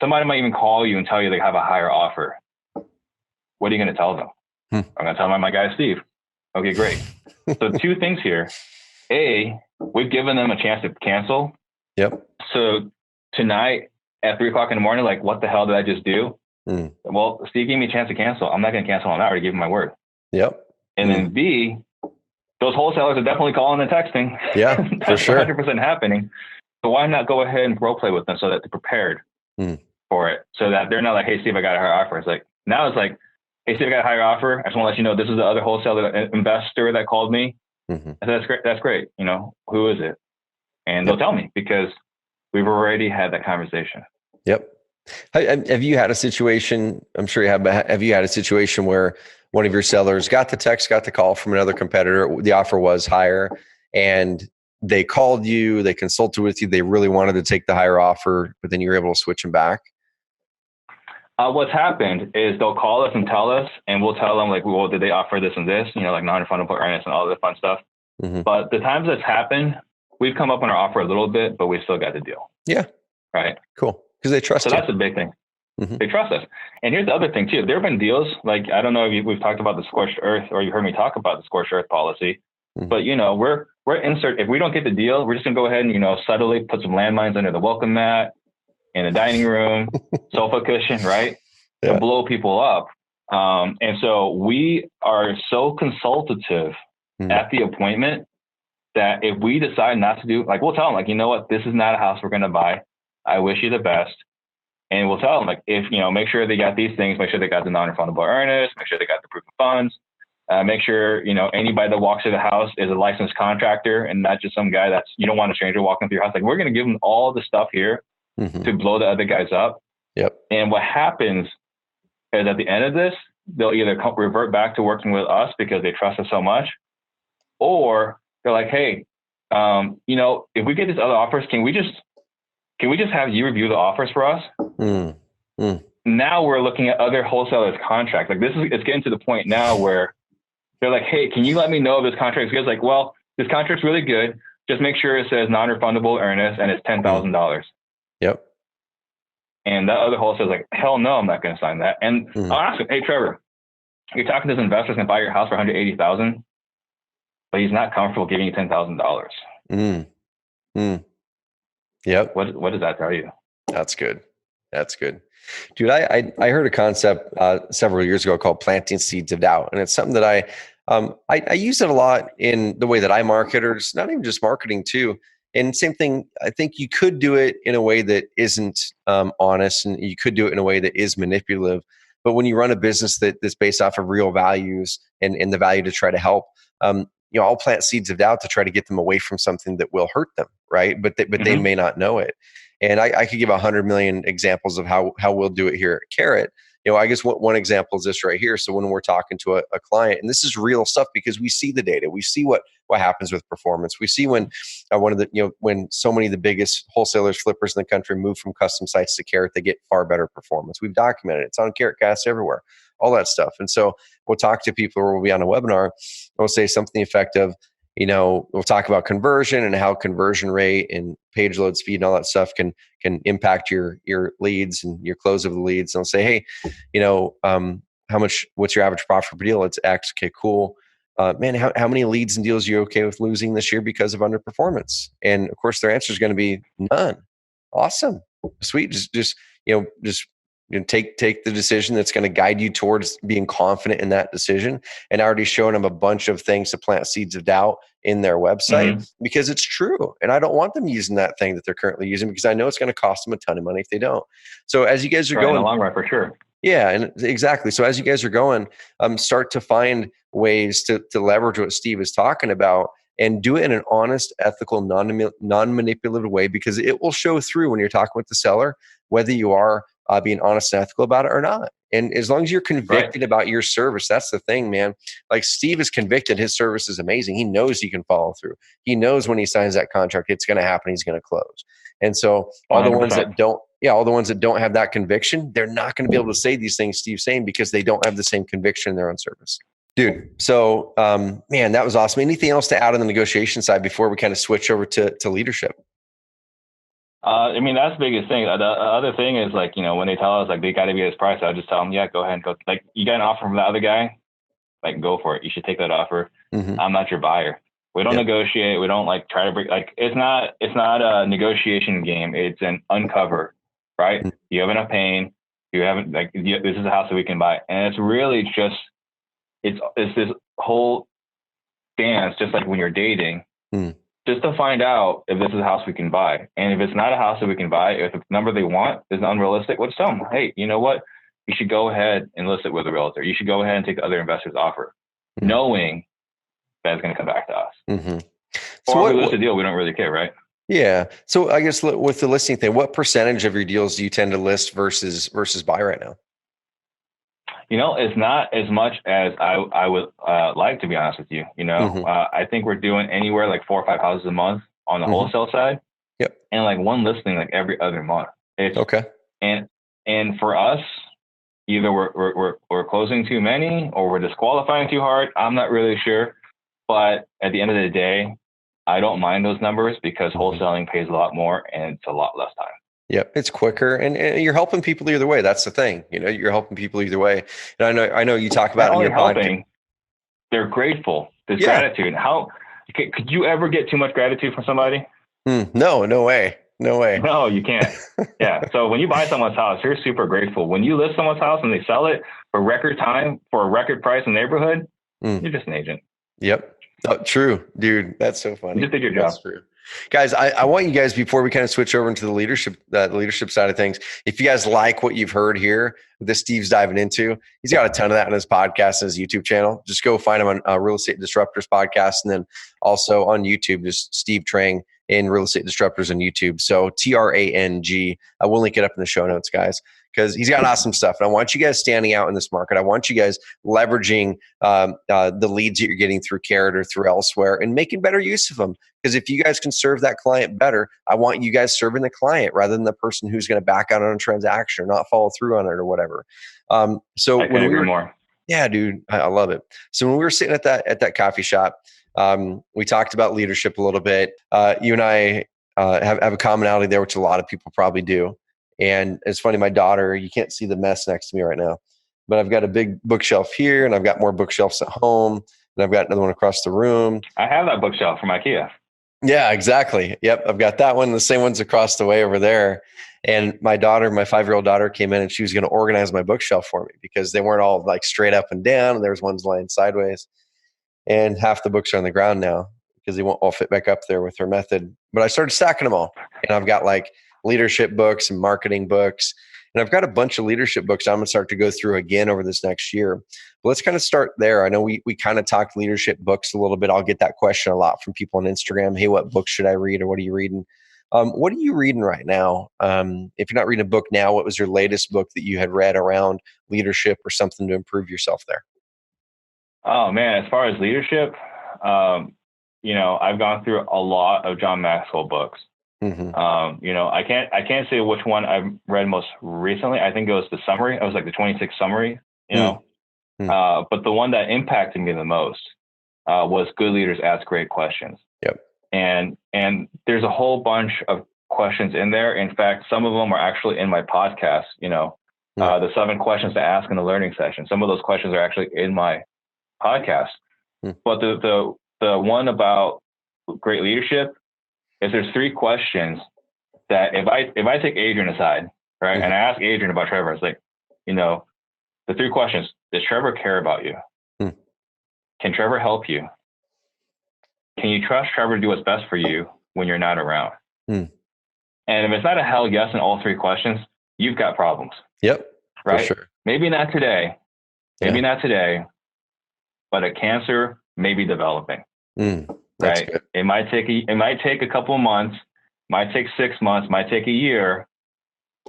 S2: Somebody might even call you and tell you they have a higher offer. What are you going to tell them? I'm going to tell them my guy, Steve. Okay, great. So 2 things here. A, we've given them a chance to cancel.
S1: Yep.
S2: So tonight at 3:00 in the morning, like, what the hell did I just do? Well, Steve gave me a chance to cancel. I'm not going to cancel on that. I already gave him my word.
S1: Yep.
S2: And then B, those wholesalers are definitely calling and texting.
S1: Yeah, for sure.
S2: 100% happening. So why not go ahead and role play with them so that they're prepared for it? So that they're not like, hey, Steve, I got a higher offer. It's like, hey, Steve, I got a higher offer. I just want to let you know, this is the other wholesaler investor that called me. I said, that's great. That's great. Who is it? And they'll tell me, because we've already had that conversation.
S1: Yep. Have you had a situation, I'm sure you have, but have you had a situation where one of your sellers got the call from another competitor, the offer was higher, and they called you, they consulted with you, they really wanted to take the higher offer, but then you're able to switch them back?
S2: What's happened is they'll call us and tell us, and we'll tell them, like, well, did they offer this and this, like non-refundable earnings and all the fun stuff. But the times that's happened, we've come up on our offer a little bit, but we still got the deal.
S1: Yeah.
S2: Right.
S1: Cool. Because they trust you.
S2: So that's the big thing. They trust us. And here's the other thing too. There have been deals, like, I don't know if we've talked about the scorched earth, or you heard me talk about the scorched earth policy, but we're if we don't get the deal, we're just gonna go ahead and, subtly put some landmines under the welcome mat, in the dining room, sofa cushion, right? To blow people up. And so we are so consultative at the appointment that if we decide not to do, like, we'll tell them, like, you know what, this is not a house we're going to buy. I wish you the best. And we'll tell them, like, if, make sure they got these things, make sure they got the non-refundable earnest, make sure they got the proof of funds, make sure, anybody that walks through the house is a licensed contractor and not just some guy you don't want a stranger walking through your house. Like, we're going to give them all the stuff here to blow the other guys up.
S1: Yep. And
S2: what happens is at the end of this, they'll either revert back to working with us because they trust us so much, or they're like, hey, if we get these other offers, can we just have you review the offers for us? Now we're looking at other wholesalers' contracts. Like, it's getting to the point now where they're like, hey, can you let me know if this contract is good? It's like, well, this contract's really good. Just make sure it says non-refundable earnest and it's $10,000.
S1: Yep.
S2: And that other wholesaler's like, hell no, I'm not going to sign that. And I'll ask him, hey, Trevor, you're talking to this investor going to buy your house for $180,000, but he's not comfortable giving you $10,000.
S1: Yep.
S2: What does that tell you?
S1: That's good. Dude, I heard a concept several years ago called planting seeds of doubt. And it's something that I use it a lot in the way that I market, or it's not even just marketing too. And same thing, I think you could do it in a way that isn't honest, and you could do it in a way that is manipulative. But when you run a business that's based off of real values and the value to try to help, I'll plant seeds of doubt to try to get them away from something that will hurt them, right? But they may not know it. And I could give 100 million examples of how we'll do it here at Carrot. I guess one example is this right here. So when we're talking to a client, and this is real stuff because we see the data, we see what happens with performance. We see when when so many of the biggest wholesalers, flippers in the country move from custom sites to Carrot, they get far better performance. We've documented it. It's on CarrotCast everywhere, all that stuff. And so we'll talk to people, or we'll be on a webinar, and we'll say something effective. We'll talk about conversion and how conversion rate and page load speed and all that stuff can impact your leads and your close of the leads. And I'll say, hey, what's your average profit per deal? It's X. Okay, cool. Man, how many leads and deals are you okay with losing this year because of underperformance? And of course, their answer is going to be none. Awesome. Sweet. Just just take the decision that's going to guide you towards being confident in that decision. And I already shown them a bunch of things to plant seeds of doubt in their website because it's true. And I don't want them using that thing that they're currently using because I know it's going to cost them a ton of money if they don't. So as you guys are going
S2: in the long run, for sure.
S1: Yeah, and exactly. So as you guys are going, start to find ways to leverage what Steve is talking about and do it in an honest, ethical, non-manipulative way, because it will show through when you're talking with the seller, whether you are being honest and ethical about it or not. And as long as you're convicted about your service, that's the thing, man. Like Steve is convicted, his service is amazing. He knows he can follow through. He knows when he signs that contract, it's going to happen. He's going to close. And so all 100%. The ones that don't, all the ones that don't have that conviction, they're not going to be able to say these things Steve's saying because they don't have the same conviction in their own service. Dude, so man, that was awesome. Anything else to add on the negotiation side before we kind of switch over to leadership?
S2: I mean, that's the biggest thing. The other thing is like, when they tell us like they got to be at this price, I just tell them, yeah, go ahead and go. Like, you got an offer from the other guy, like go for it. You should take that offer. I'm not your buyer. We don't negotiate. We don't like try to break. Like, it's not a negotiation game. It's an uncover, right? You have enough pain. You haven't this is a house that we can buy, and it's really just it's this whole dance, just like when you're dating. Just to find out if this is a house we can buy. And if it's not a house that we can buy, if the number they want is unrealistic, let's tell them, hey, you know what? You should go ahead and list it with a realtor. You should go ahead and take the other investor's offer, knowing that it's going to come back to us. So or if we list a deal, we don't really care, right?
S1: Yeah. So I guess with the listing thing, what percentage of your deals do you tend to list versus buy right now?
S2: It's not as much as I would like, to be honest with you. I think we're doing anywhere like 4 or 5 houses a month on the wholesale side.
S1: Yep.
S2: And like one listing like every other month. It's
S1: okay.
S2: And for us, either we're closing too many or we're disqualifying too hard. I'm not really sure. But at the end of the day, I don't mind those numbers because wholesaling pays a lot more and it's a lot less time.
S1: Yep, it's quicker, and you're helping people either way. That's the thing, you're helping people either way. And I know you talk about it in your podcast.
S2: They're grateful. There's gratitude. How could you ever get too much gratitude from somebody?
S1: No way.
S2: No, you can't. Yeah. So when you buy someone's house, you're super grateful. When you list someone's house and they sell it for record time for a record price in the neighborhood, you're just an agent.
S1: Yep. Oh, true, dude. That's so funny.
S2: You just did your job.
S1: That's true. Guys, I want you guys, before we kind of switch over into the leadership side of things, if you guys like what you've heard here, this Steve's diving into, he's got a ton of that on his podcast and his YouTube channel. Just go find him on Real Estate Disruptors podcast, and then also on YouTube, just Steve Trang in Real Estate Disruptors on YouTube. So TRANG. I will link it up in the show notes, guys, because he's got awesome stuff. And I want you guys standing out in this market. I want you guys leveraging the leads that you're getting through Carrot or through elsewhere and making better use of them. Because if you guys can serve that client better, I want you guys serving the client rather than the person who's going to back out on a transaction or not follow through on it or whatever. So
S2: I couldn't agree more.
S1: Yeah, dude, I love it. So when we were sitting at that coffee shop, we talked about leadership a little bit. You and I have a commonality there, which a lot of people probably do. And it's funny, my daughter, you can't see the mess next to me right now, but I've got a big bookshelf here and I've got more bookshelves at home and I've got another one across the room.
S2: I have that bookshelf from IKEA.
S1: Yeah, exactly. Yep. I've got that one. The same one's across the way over there. And my daughter, my 5-year-old daughter, came in and she was going to organize my bookshelf for me because they weren't all like straight up and down. And there was ones lying sideways. And half the books are on the ground now because they won't all fit back up there with her method. But I started stacking them all. And I've got like leadership books and marketing books. And I've got a bunch of leadership books I'm going to start to go through again over this next year. But let's kind of start there. I know we kind of talked leadership books a little bit. I'll get that question a lot from people on Instagram. Hey, what book should I read or what are you reading? What are you reading right now? If you're not reading a book now, what was your latest book that you had read around leadership or something to improve yourself there?
S2: Oh, man. As far as leadership, I've gone through a lot of John Maxwell books. I can't say which one I've read most recently. I think it was the summary. It was like the 26 summary, but the one that impacted me the most was Good Leaders Ask Great Questions.
S1: Yep.
S2: And there's a whole bunch of questions in there. In fact, some of them are actually in my podcast, the 7 questions to ask in the learning session. Some of those questions are actually in my podcast. But the one about great leadership is there's 3 questions that if I take Adrian aside right?
S1: Mm-hmm.
S2: And I asked Adrian about Trevor. I was like, you know, the 3 questions: does Trevor care about you?
S1: Mm.
S2: Can Trevor help you? Can you trust Trevor to do what's best for you when you're not around?
S1: Mm.
S2: And if it's not a hell yes in all 3 questions, you've got problems.
S1: Yep.
S2: Right?
S1: For sure.
S2: Maybe not today. Maybe
S1: Yeah.
S2: not today, but a cancer may be developing.
S1: That's
S2: Right?
S1: good.
S2: It might take a couple of months, might take 6 months, might take a year,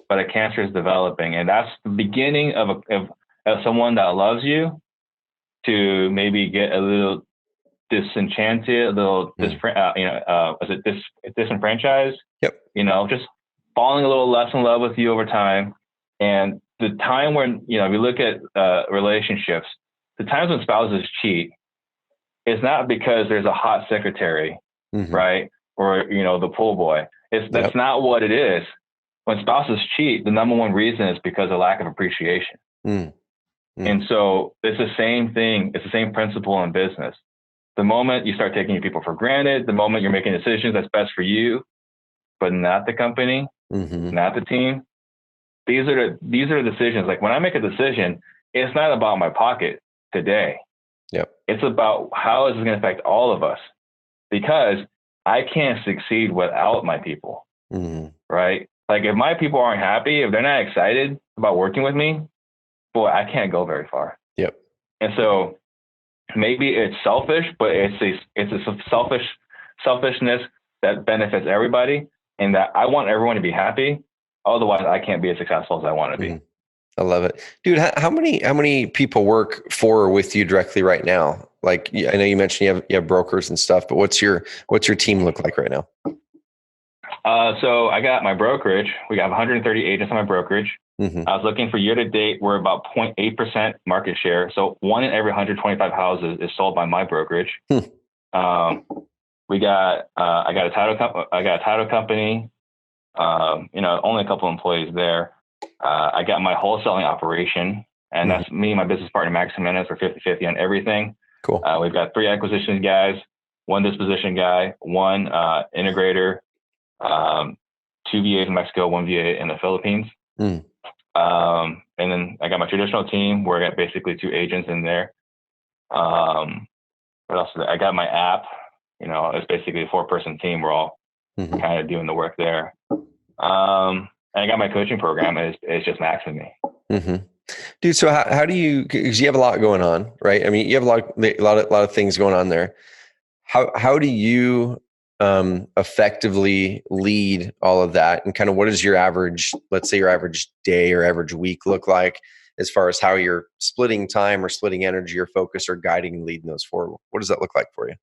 S2: but a cancer is developing, and that's the beginning of someone that loves you to maybe get a little disenchanted, a little disenfranchised.
S1: Yep.
S2: Just falling a little less in love with you over time. And the time when we look at relationships, the times when spouses cheat, it's not because there's a hot secretary, right, or the pool boy. That's not what it is. When spouses cheat, the number one reason is because of lack of appreciation. And so it's the same thing. It's the same principle in business. The moment you start taking people for granted, the moment you're making decisions that's best for you, but not the company, not the team. These are the decisions. Like when I make a decision, it's not about my pocket today.
S1: Yep.
S2: It's about how is it going to affect all of us, because I can't succeed without my people. Right? Like if my people aren't happy, if they're not excited about working with me, boy, I can't go very far.
S1: Yep.
S2: And so maybe it's selfish, but it's a selfishness that benefits everybody, and that I want everyone to be happy. Otherwise, I can't be as successful as I want to be.
S1: I love it, dude. How many people work for or with you directly right now? Like I know you mentioned you have brokers and stuff, but what's your team look like right now?
S2: So I got my brokerage. We got 130 agents on my brokerage. I was looking for year to date. We're about 0.8% market share. So 1 in every 125 houses is sold by my brokerage. We got I got a title company. Only a couple employees there. I got my wholesaling operation, and that's me and my business partner Max Jimenez. We're 50-50 on everything.
S1: Cool.
S2: We've got 3 acquisition guys, 1 disposition guy, 1 integrator, 2 VAs in Mexico, 1 VA in the Philippines. And then I got my traditional team where I got basically 2 agents in there. What else? I got my app. It's basically a 4-person team. We're all kind of doing the work there. And I got my coaching program. It's just Max and me.
S1: Dude, so how do you? Because you have a lot going on, right? I mean, you have a lot of things going on there. How do you effectively lead all of that, and kind of what is your average, let's say your average day or average week look like, as far as how you're splitting time or splitting energy or focus or guiding and leading those forward? What does that look like for you?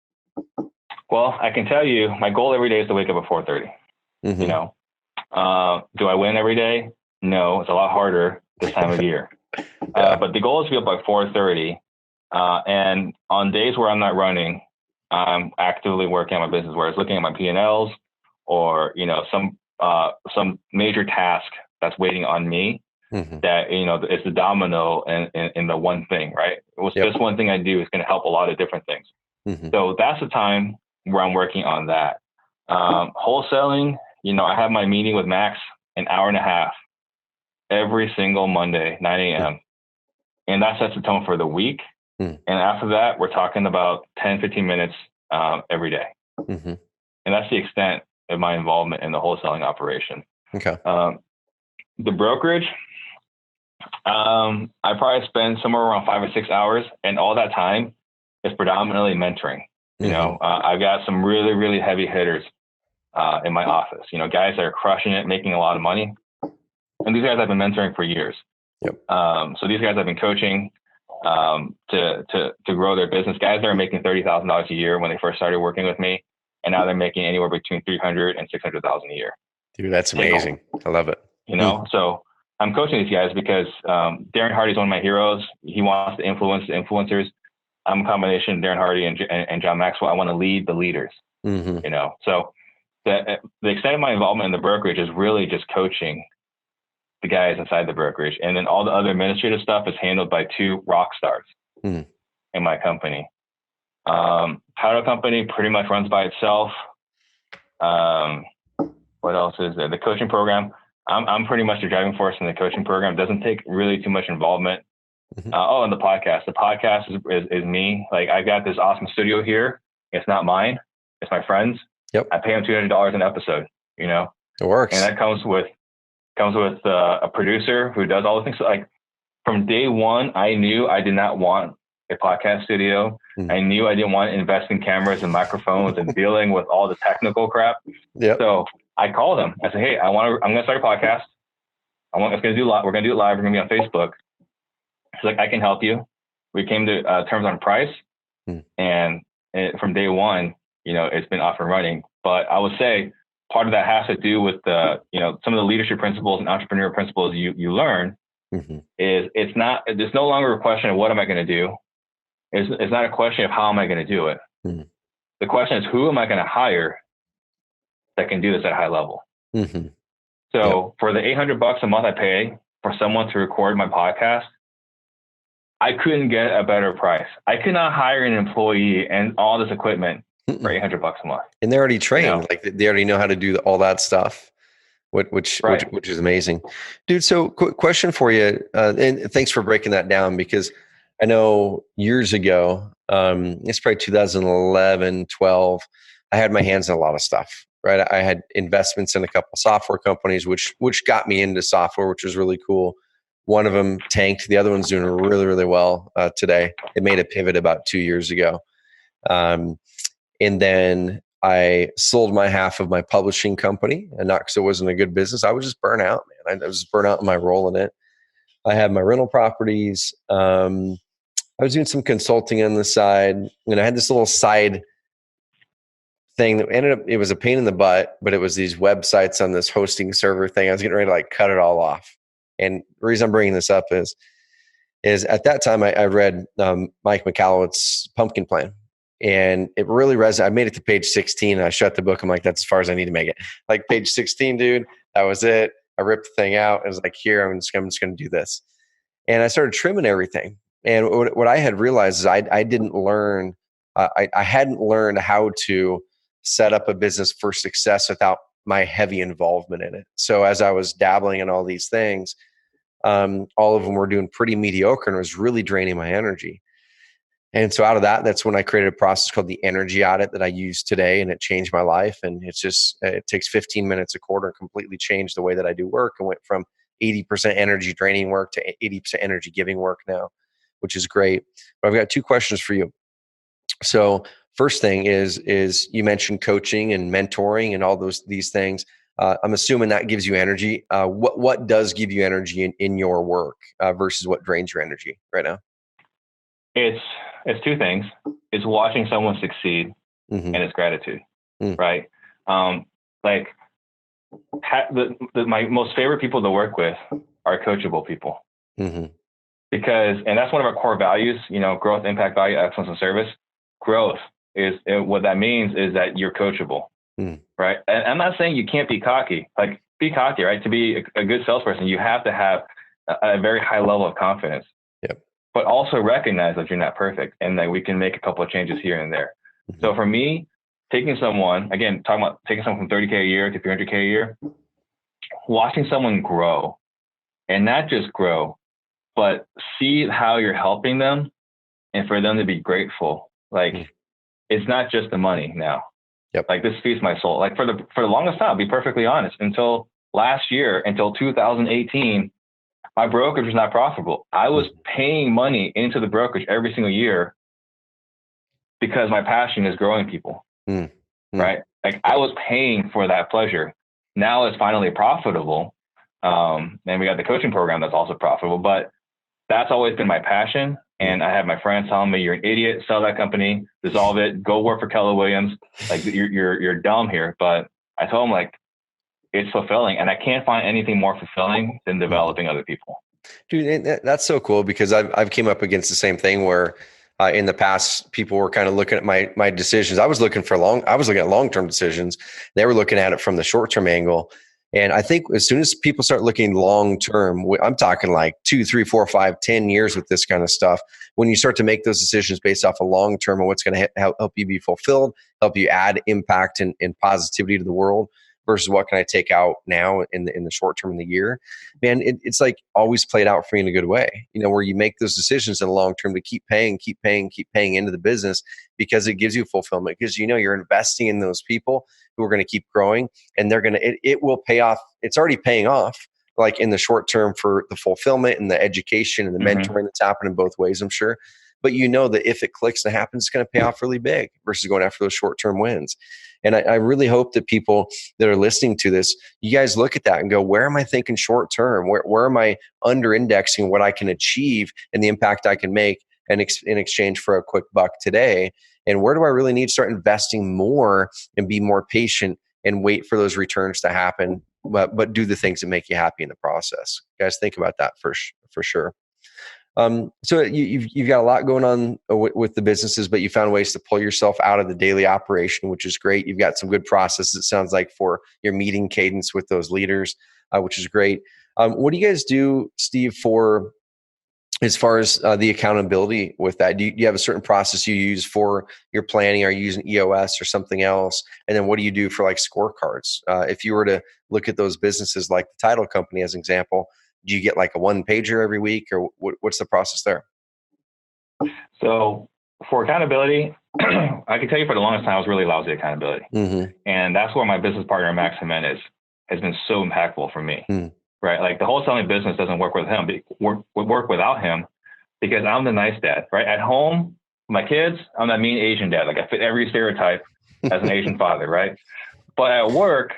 S2: Well, I can tell you my goal every day is to wake up at 4:30. Do I win every day? No, it's a lot harder this time of year. But the goal is to be up by 4:30. And on days where I'm not running, I'm actively working on my business, where I was looking at my P&Ls or, some major task that's waiting on me that, it's the domino in the one thing, right? It was just one thing I do is going to help a lot of different things. So that's the time where I'm working on that. Wholesaling, I have my meeting with Max an hour and a half every single Monday, 9 a.m. And that sets the tone for the week. And after that, we're talking about 10, 15 minutes every day. And that's the extent of my involvement in the wholesaling operation.
S1: Okay.
S2: The brokerage, I probably spend somewhere around 5 or 6 hours, and all that time is predominantly mentoring. I've got some really, really heavy hitters in my office, guys that are crushing it, making a lot of money. And these guys I've been mentoring for years. So these guys I've been coaching to grow their business. Guys that are making $30,000 a year when they first started working with me, and now they're making anywhere between $300,000 and $600,000 a year.
S1: Dude, that's amazing. I love it.
S2: So I'm coaching these guys because Darren Hardy's one of my heroes. He wants to influence the influencers. I'm a combination of Darren Hardy and John Maxwell. I want to lead the leaders. So the extent of my involvement in the brokerage is really just coaching the guys inside the brokerage. And then all the other administrative stuff is handled by 2 rock stars in my company. Title company pretty much runs by itself. What else is there? The coaching program. I'm pretty much the driving force in the coaching program. It doesn't take really too much involvement. And the podcast. The podcast is me. Like, I got this awesome studio here. It's not mine. It's my friend's.
S1: Yep.
S2: I pay them $200 an episode. You know,
S1: it works.
S2: And that comes with a producer who does all the things. So, like, from day one, I knew I did not want a podcast studio. I knew I didn't want to invest in cameras and microphones and dealing with all the technical crap.
S1: Yep.
S2: So I called him. I said, hey, I'm going to start a podcast. We're going to do it live. We're going to be on Facebook. He's like, I can help you. We came to terms on price. And from day one, you know, it's been off and running. But I would say part of that has to do with the, you know, some of the leadership principles and entrepreneurial principles you learn. Is there's no longer a question of what am I going to do? It's not a question of how am I going to do it. The question is, who am I going to hire that can do this at a high level? So for the $800 a month I pay for someone to record my podcast, I couldn't get a better price. I could not hire an employee and all this equipment for $800 a month.
S1: And they're already trained.
S2: You know?
S1: Like, they already know how to do all that stuff. Which is amazing, dude. So question for you, and thanks for breaking that down, because I know years ago, it's probably 2011, 12, I had my hands in a lot of stuff, right? I had investments in a couple of software companies, which got me into software, which was really cool. One of them tanked. The other one's doing really, really well today. It made a pivot about 2 years ago. And then I sold my half of my publishing company, and not because it wasn't a good business. I was just burnt out, man. I was burnt out in my role in it. I had my rental properties. I was doing some consulting on the side, and I had this little side thing that ended up, it was a pain in the butt, but it was these websites on this hosting server thing. I was getting ready to like cut it all off. And the reason I'm bringing this up is at that time I read Mike McAllowit's Pumpkin Plan. And it really resonated. I made it to page 16 and I shut the book. I'm like, that's as far as I need to make it. Like page 16, dude, that was it. I ripped the thing out. I was like, here, I'm just going to do this. And I started trimming everything. And what I had realized is I didn't learn, I hadn't learned how to set up a business for success without my heavy involvement in it. So as I was dabbling in all these things, all of them were doing pretty mediocre and it was really draining my energy. And so out of that, that's when I created a process called the energy audit that I use today, and it changed my life. And it's just, it takes 15 minutes a quarter and completely changed the way that I do work, and went from 80% energy draining work to 80% energy giving work now, which is great. But I've got 2 questions for you. So first thing is you mentioned coaching and mentoring and all these things. I'm assuming that gives you energy. What does give you energy in your work versus what drains your energy right now?
S2: It's 2 things. It's watching someone succeed, and it's gratitude, right? My most favorite people to work with are coachable people, because, and that's one of our core values, you know, growth, impact, value, excellence, and service. Growth is, what that means is that you're coachable, right? And I'm not saying you can't be cocky, like be cocky, right? To be a good salesperson, you have to have a very high level of confidence. But also recognize that you're not perfect and that we can make a couple of changes here and there. So for me, taking someone, again, talking about taking someone from 30K a year to 300K a year, watching someone grow, and not just grow, but see how you're helping them and for them to be grateful. Like, it's not just the money now. Like, this feeds my soul. Like, for the longest time, I'll be perfectly honest, until last year, until 2018, my brokerage was not profitable. I was paying money into the brokerage every single year because my passion is growing people, right? Like, I was paying for that pleasure. Now it's finally profitable. And we got the coaching program that's also profitable, but that's always been my passion. And I have my friends telling me, you're an idiot, sell that company, dissolve it, go work for Keller Williams. Like, you're dumb here. But I told them, like, it's fulfilling, and I can't find anything more fulfilling than developing other people.
S1: Dude, that's so cool, because I've came up against the same thing where in the past people were kind of looking at my decisions. I was looking at long-term decisions. They were looking at it from the short-term angle. And I think as soon as people start looking long-term, I'm talking like 2, 3, 4, 5, 10 years with this kind of stuff. When you start to make those decisions based off of long-term and what's going to help you be fulfilled, help you add impact and positivity to the world, versus what can I take out now in the short term in the year, man, it's like always played out for you in a good way, where you make those decisions in the long term to keep paying into the business, because it gives you fulfillment, because you're investing in those people who are going to keep growing, and it will pay off. It's already paying off, like in the short term, for the fulfillment and the education and the mentoring that's happening both ways, I'm sure. But that if it clicks and happens, it's going to pay off really big versus going after those short-term wins. And I really hope that people that are listening to this, you guys look at that and go, where am I thinking short-term? Where am I under-indexing what I can achieve and the impact I can make in exchange for a quick buck today? And where do I really need to start investing more and be more patient and wait for those returns to happen, but do the things that make you happy in the process? Guys, think about that for sure. So you've got a lot going on with the businesses, but you found ways to pull yourself out of the daily operation, which is great. You've got some good processes, it sounds like, for your meeting cadence with those leaders, which is great. What do you guys do, Steve, for as far as the accountability with that? Do you have a certain process you use for your planning? Are you using EOS or something else? And then what do you do for like scorecards? If you were to look at those businesses like the title company as an example, do you get like a 1-pager every week, or what's the process there?
S2: So for accountability, I can tell you for the longest time, I was really lousy at accountability. Mm-hmm. And that's where my business partner, Max Jimenez, has been so impactful for me, right? Like the wholesaling business doesn't work with him, but work without him, because I'm the nice dad, right? At home, my kids, I'm that mean Asian dad. Like I fit every stereotype as an Asian father, right? But at work,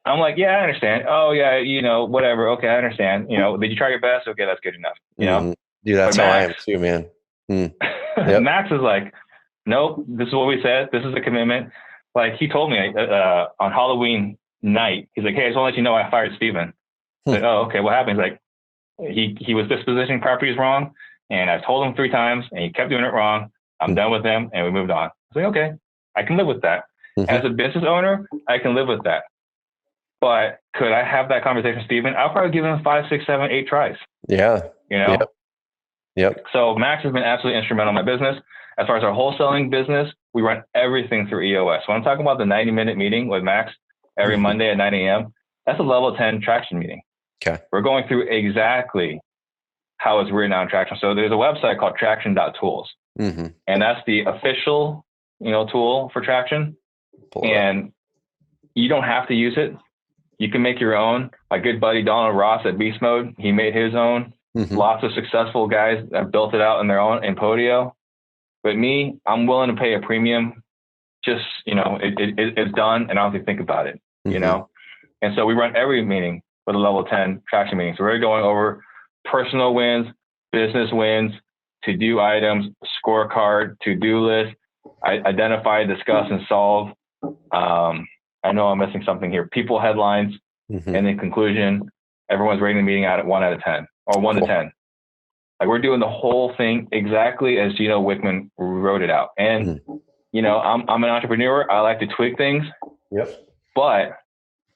S2: I'm like, yeah, I understand. Oh yeah, whatever. Okay, I understand. Did you try your best? Okay, that's good enough.
S1: Dude, that's how I am too, man.
S2: Yep. Max is like, nope, this is what we said. This is a commitment. Like he told me on Halloween night, he's like, hey, I just want to let you know I fired Steven. Like, oh, okay, what happened? He's like, he was dispositioning properties wrong, and I told him 3 times, and he kept doing it wrong. I'm done with him, and we moved on. I was like, okay, I can live with that. As a business owner, I can live with that. But could I have that conversation with Steven? I'll probably give him 5, 6, 7, 8 tries.
S1: Yeah. Yep.
S2: So Max has been absolutely instrumental in my business. As far as our wholesaling business, we run everything through EOS. When I'm talking about the 90-minute meeting with Max every Monday at 9 a.m., that's a level 10 traction meeting.
S1: Okay.
S2: We're going through exactly how it's written out in Traction. So there's a website called traction.tools. And that's the official, tool for Traction. And you don't have to use it. You can make your own. My good buddy Donald Ross at Beast Mode, he made his own. Lots of successful guys that built it out in their own in Podio. But me, I'm willing to pay a premium. Just, it's done, and I don't have to think about it, And so we run every meeting with a level 10 traction meeting. So we're going over personal wins, business wins, to-do items, scorecard, to-do list, identify, discuss, and solve. I know I'm missing something here. People headlines, and in conclusion, everyone's rating the meeting at 1 out of 10 or 1 to 10. Like we're doing the whole thing exactly as Gino Wickman wrote it out. And, I'm an entrepreneur. I like to tweak things.
S1: Yep.
S2: But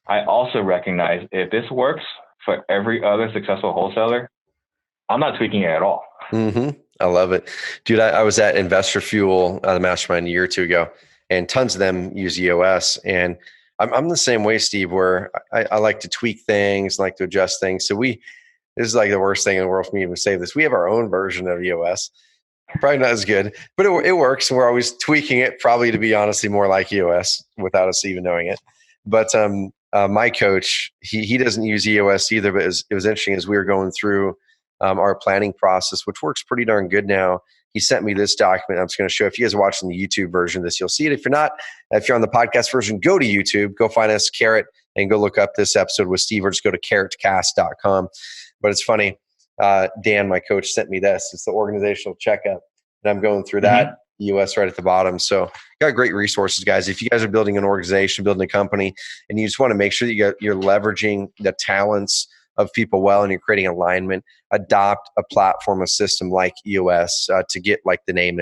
S2: I also recognize if this works for every other successful wholesaler, I'm not tweaking it at all.
S1: I love it. Dude, I was at Investor Fuel, the mastermind, a year or 2 ago, and tons of them use EOS. And I'm the same way, Steve, where I like to tweak things, like to adjust things. So this is like the worst thing in the world for me to say this. We have our own version of EOS. Probably not as good, but it works. We're always tweaking it, probably to be honestly more like EOS without us even knowing it. But my coach, he doesn't use EOS either, but it was interesting as we were going through our planning process, which works pretty darn good now. He sent me this document. I'm just going to show. If you guys are watching the YouTube version of this, you'll see it. If you're not, if you're on the podcast version, go to YouTube, go find us, Carrot, and go look up this episode with Steve, or just go to carrotcast.com. But it's funny. Dan, my coach, sent me this. It's the organizational checkup, and I'm going through that. EOS right at the bottom. So got great resources, guys. If you guys are building an organization, building a company, and you just want to make sure that you're leveraging the talents of people well, and you're creating alignment, adopt a platform, a system like EOS to get, like the name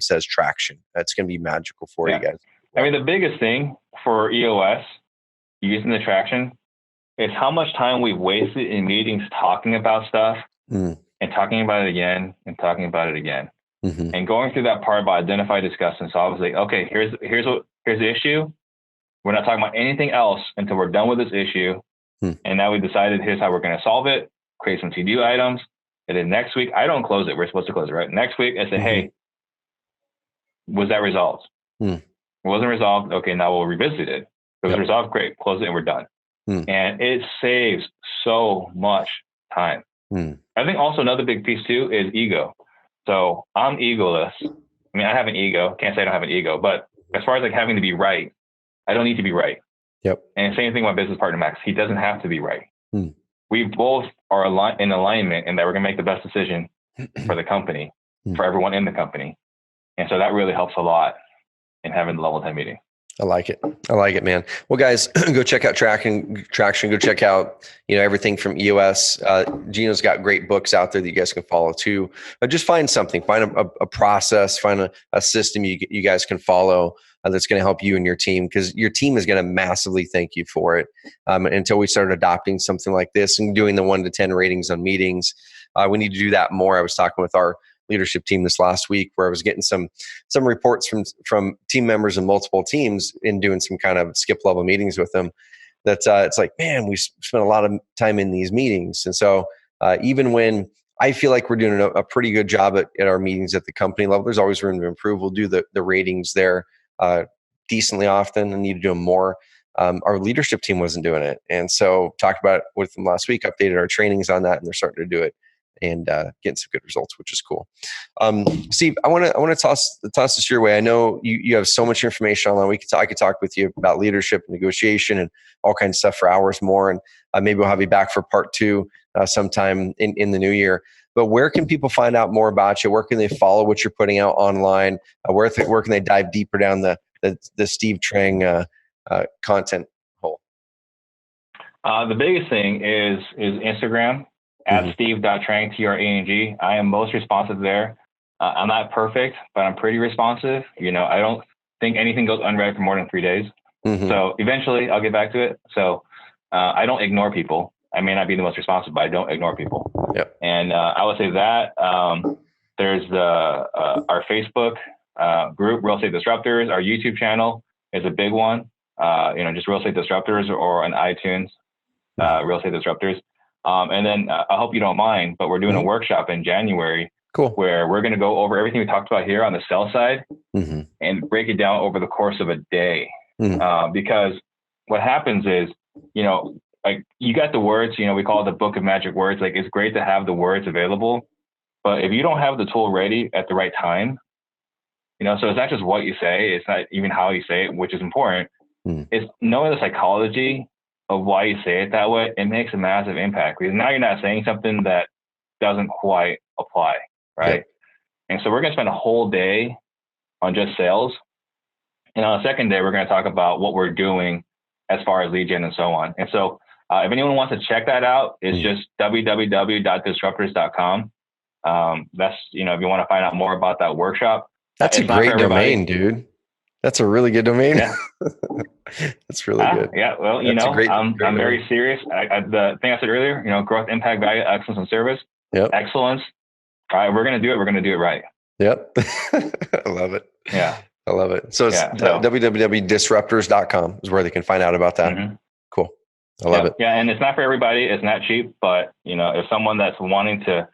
S1: says, traction. That's going to be magical for you guys.
S2: I mean, the biggest thing for EOS using the traction is how much time we've wasted in meetings talking about stuff and talking about it again and talking about it again. And going through that part about identify, discuss, and solve is like, okay, here's the issue. We're not talking about anything else until we're done with this issue. And now we decided here's how we're going to solve it, create some to-do items. And then next week, I don't close it. We're supposed to close it, right? Next week, I say, hey, was that resolved? It wasn't resolved. Okay, now we'll revisit it. If it was resolved, great. Close it and we're done. And it saves so much time. I think also another big piece too is ego. So I'm egoless. I mean, I have an ego. Can't say I don't have an ego, but as far as like having to be right, I don't need to be right. And same thing with my business partner, Max. He doesn't have to be right. We both are in alignment and that we're going to make the best decision for the company, for everyone in the company. And so that really helps a lot in having the level 10 meeting.
S1: I like it, man. Well, guys, go check out Traction. Go check out, everything from EOS. Gino's got great books out there that you guys can follow too. But just find something, find a process, find a system you guys can follow that's going to help you and your team, because your team is going to massively thank you for it. Until we start adopting something like this and doing the 1 to 10 ratings on meetings, we need to do that more. I was talking with our leadership team this last week where I was getting some reports from team members in multiple teams in doing some kind of skip level meetings with them. That's it's like, man, we spent a lot of time in these meetings. And so even when I feel like we're doing a pretty good job at our meetings at the company level, there's always room to improve. We'll do the ratings there decently often and need to do them more. Our leadership team wasn't doing it. And so talked about it with them last week, updated our trainings on that, and they're starting to do it and getting some good results, which is cool. Steve, I want to toss this your way. I know you have so much information online. I could talk with you about leadership, negotiation, and all kinds of stuff for hours more. And maybe we'll have you back for part 2 sometime in the new year. But where can people find out more about you? Where can they follow what you're putting out online? Where can they dive deeper down the Steve Trang content hole?
S2: The biggest thing is Instagram. At steve.trang, Trang. I am most responsive there. I'm not perfect, but I'm pretty responsive. I don't think anything goes unread for more than 3 days. So eventually I'll get back to it. So I don't ignore people. I may not be the most responsive, but I don't ignore people. And I would say that there's our Facebook group, Real Estate Disruptors. Our YouTube channel is a big one. Just Real Estate Disruptors, or on iTunes, Real Estate Disruptors. And then I hope you don't mind, but we're doing a workshop in January where we're going to go over everything we talked about here on the sell side and break it down over the course of a day. Because what happens is, like you got the words, we call it the book of magic words. Like it's great to have the words available, but if you don't have the tool ready at the right time, so it's not just what you say, it's not even how you say it, which is important. It's knowing the psychology of why you say it that way. It makes a massive impact, because now you're not saying something that doesn't quite apply, right? And so we're going to spend a whole day on just sales. And on the second day, we're going to talk about what we're doing as far as lead gen and so on. And so if anyone wants to check that out, it's just www.disruptors.com. That's, if you want to find out more about that workshop.
S1: That's a great domain, dude. That's a really good domain. Yeah. That's really good.
S2: Yeah. Well, I'm very serious. The thing I said earlier, growth, impact, value, excellence, and service. Excellence. All right. We're going to do it. We're going to do it right.
S1: Yep. I love it.
S2: Yeah.
S1: I love it. So it's www.disruptors.com is where they can find out about that. Cool. I love it.
S2: Yeah. And it's not for everybody. It's not cheap, but if someone that's wanting to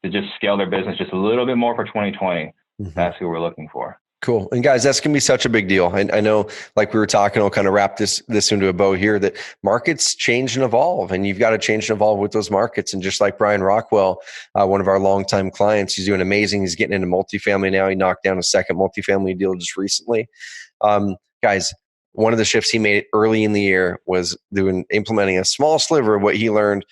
S2: just scale their business just a little bit more for 2020, that's who we're looking for.
S1: Cool. And guys, that's going to be such a big deal. I know, like we were talking, I'll kind of wrap this into a bow here, that markets change and evolve, and you've got to change and evolve with those markets. And just like Brian Rockwell, one of our longtime clients, he's doing amazing. He's getting into multifamily now. He knocked down a second multifamily deal just recently. Guys, one of the shifts he made early in the year was implementing a small sliver of what he learned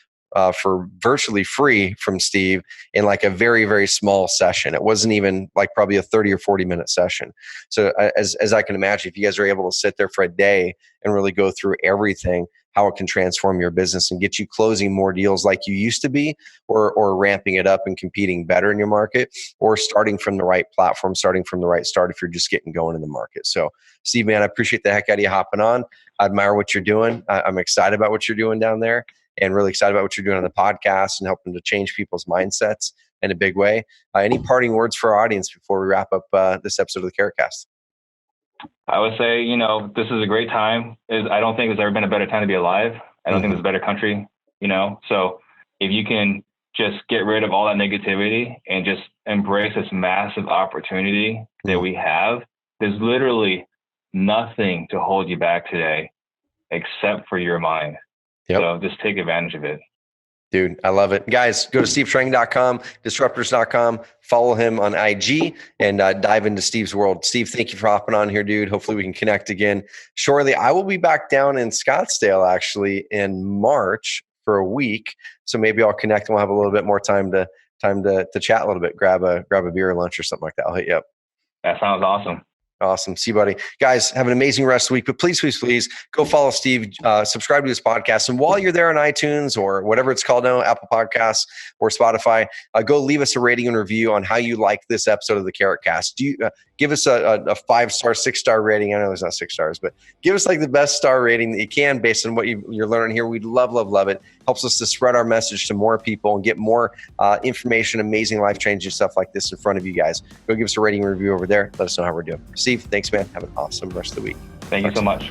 S1: for virtually free from Steve in like a very, very small session. It wasn't even like probably a 30 or 40 minute session. So as I can imagine, if you guys are able to sit there for a day and really go through everything, how it can transform your business and get you closing more deals like you used to be, or ramping it up and competing better in your market, or starting from the right platform, starting from the right start if you're just getting going in the market. So Steve, man, I appreciate the heck out of you hopping on. I admire what you're doing. I'm excited about what you're doing down there, and really excited about what you're doing on the podcast and helping to change people's mindsets in a big way. Any parting words for our audience before we wrap up this episode of the Carrotcast?
S2: I would say, this is a great time. I don't think there's ever been a better time to be alive. I don't think there's a better country, So if you can just get rid of all that negativity and just embrace this massive opportunity that we have, there's literally nothing to hold you back today except for your mind. Yep. So just take advantage of it.
S1: Dude, I love it. Guys, go to stevetrank.com, disruptors.com, follow him on IG, and dive into Steve's world. Steve, thank you for hopping on here, dude. Hopefully we can connect again shortly. I will be back down in Scottsdale, actually, in March for a week. So maybe I'll connect and we'll have a little bit more time to chat a little bit, grab a beer or lunch or something like that. I'll hit you up.
S2: That sounds awesome.
S1: Awesome. See you, buddy. Guys, have an amazing rest of the week. But please go follow Steve, subscribe to his podcast. And while you're there on iTunes or whatever it's called now, Apple Podcasts or Spotify, go leave us a rating and review on how you like this episode of the Carrot Cast. Do you give us a 5-star, 6-star rating? I know there's not 6 stars, but give us like the best star rating that you can based on what you're learning here. We'd love, love, love it. Helps us to spread our message to more people and get more information, amazing life-changing stuff like this in front of you guys. Go give us a rating and review over there. Let us know how we're doing. Steve, thanks, man. Have an awesome rest of the week.
S2: Thank you so much.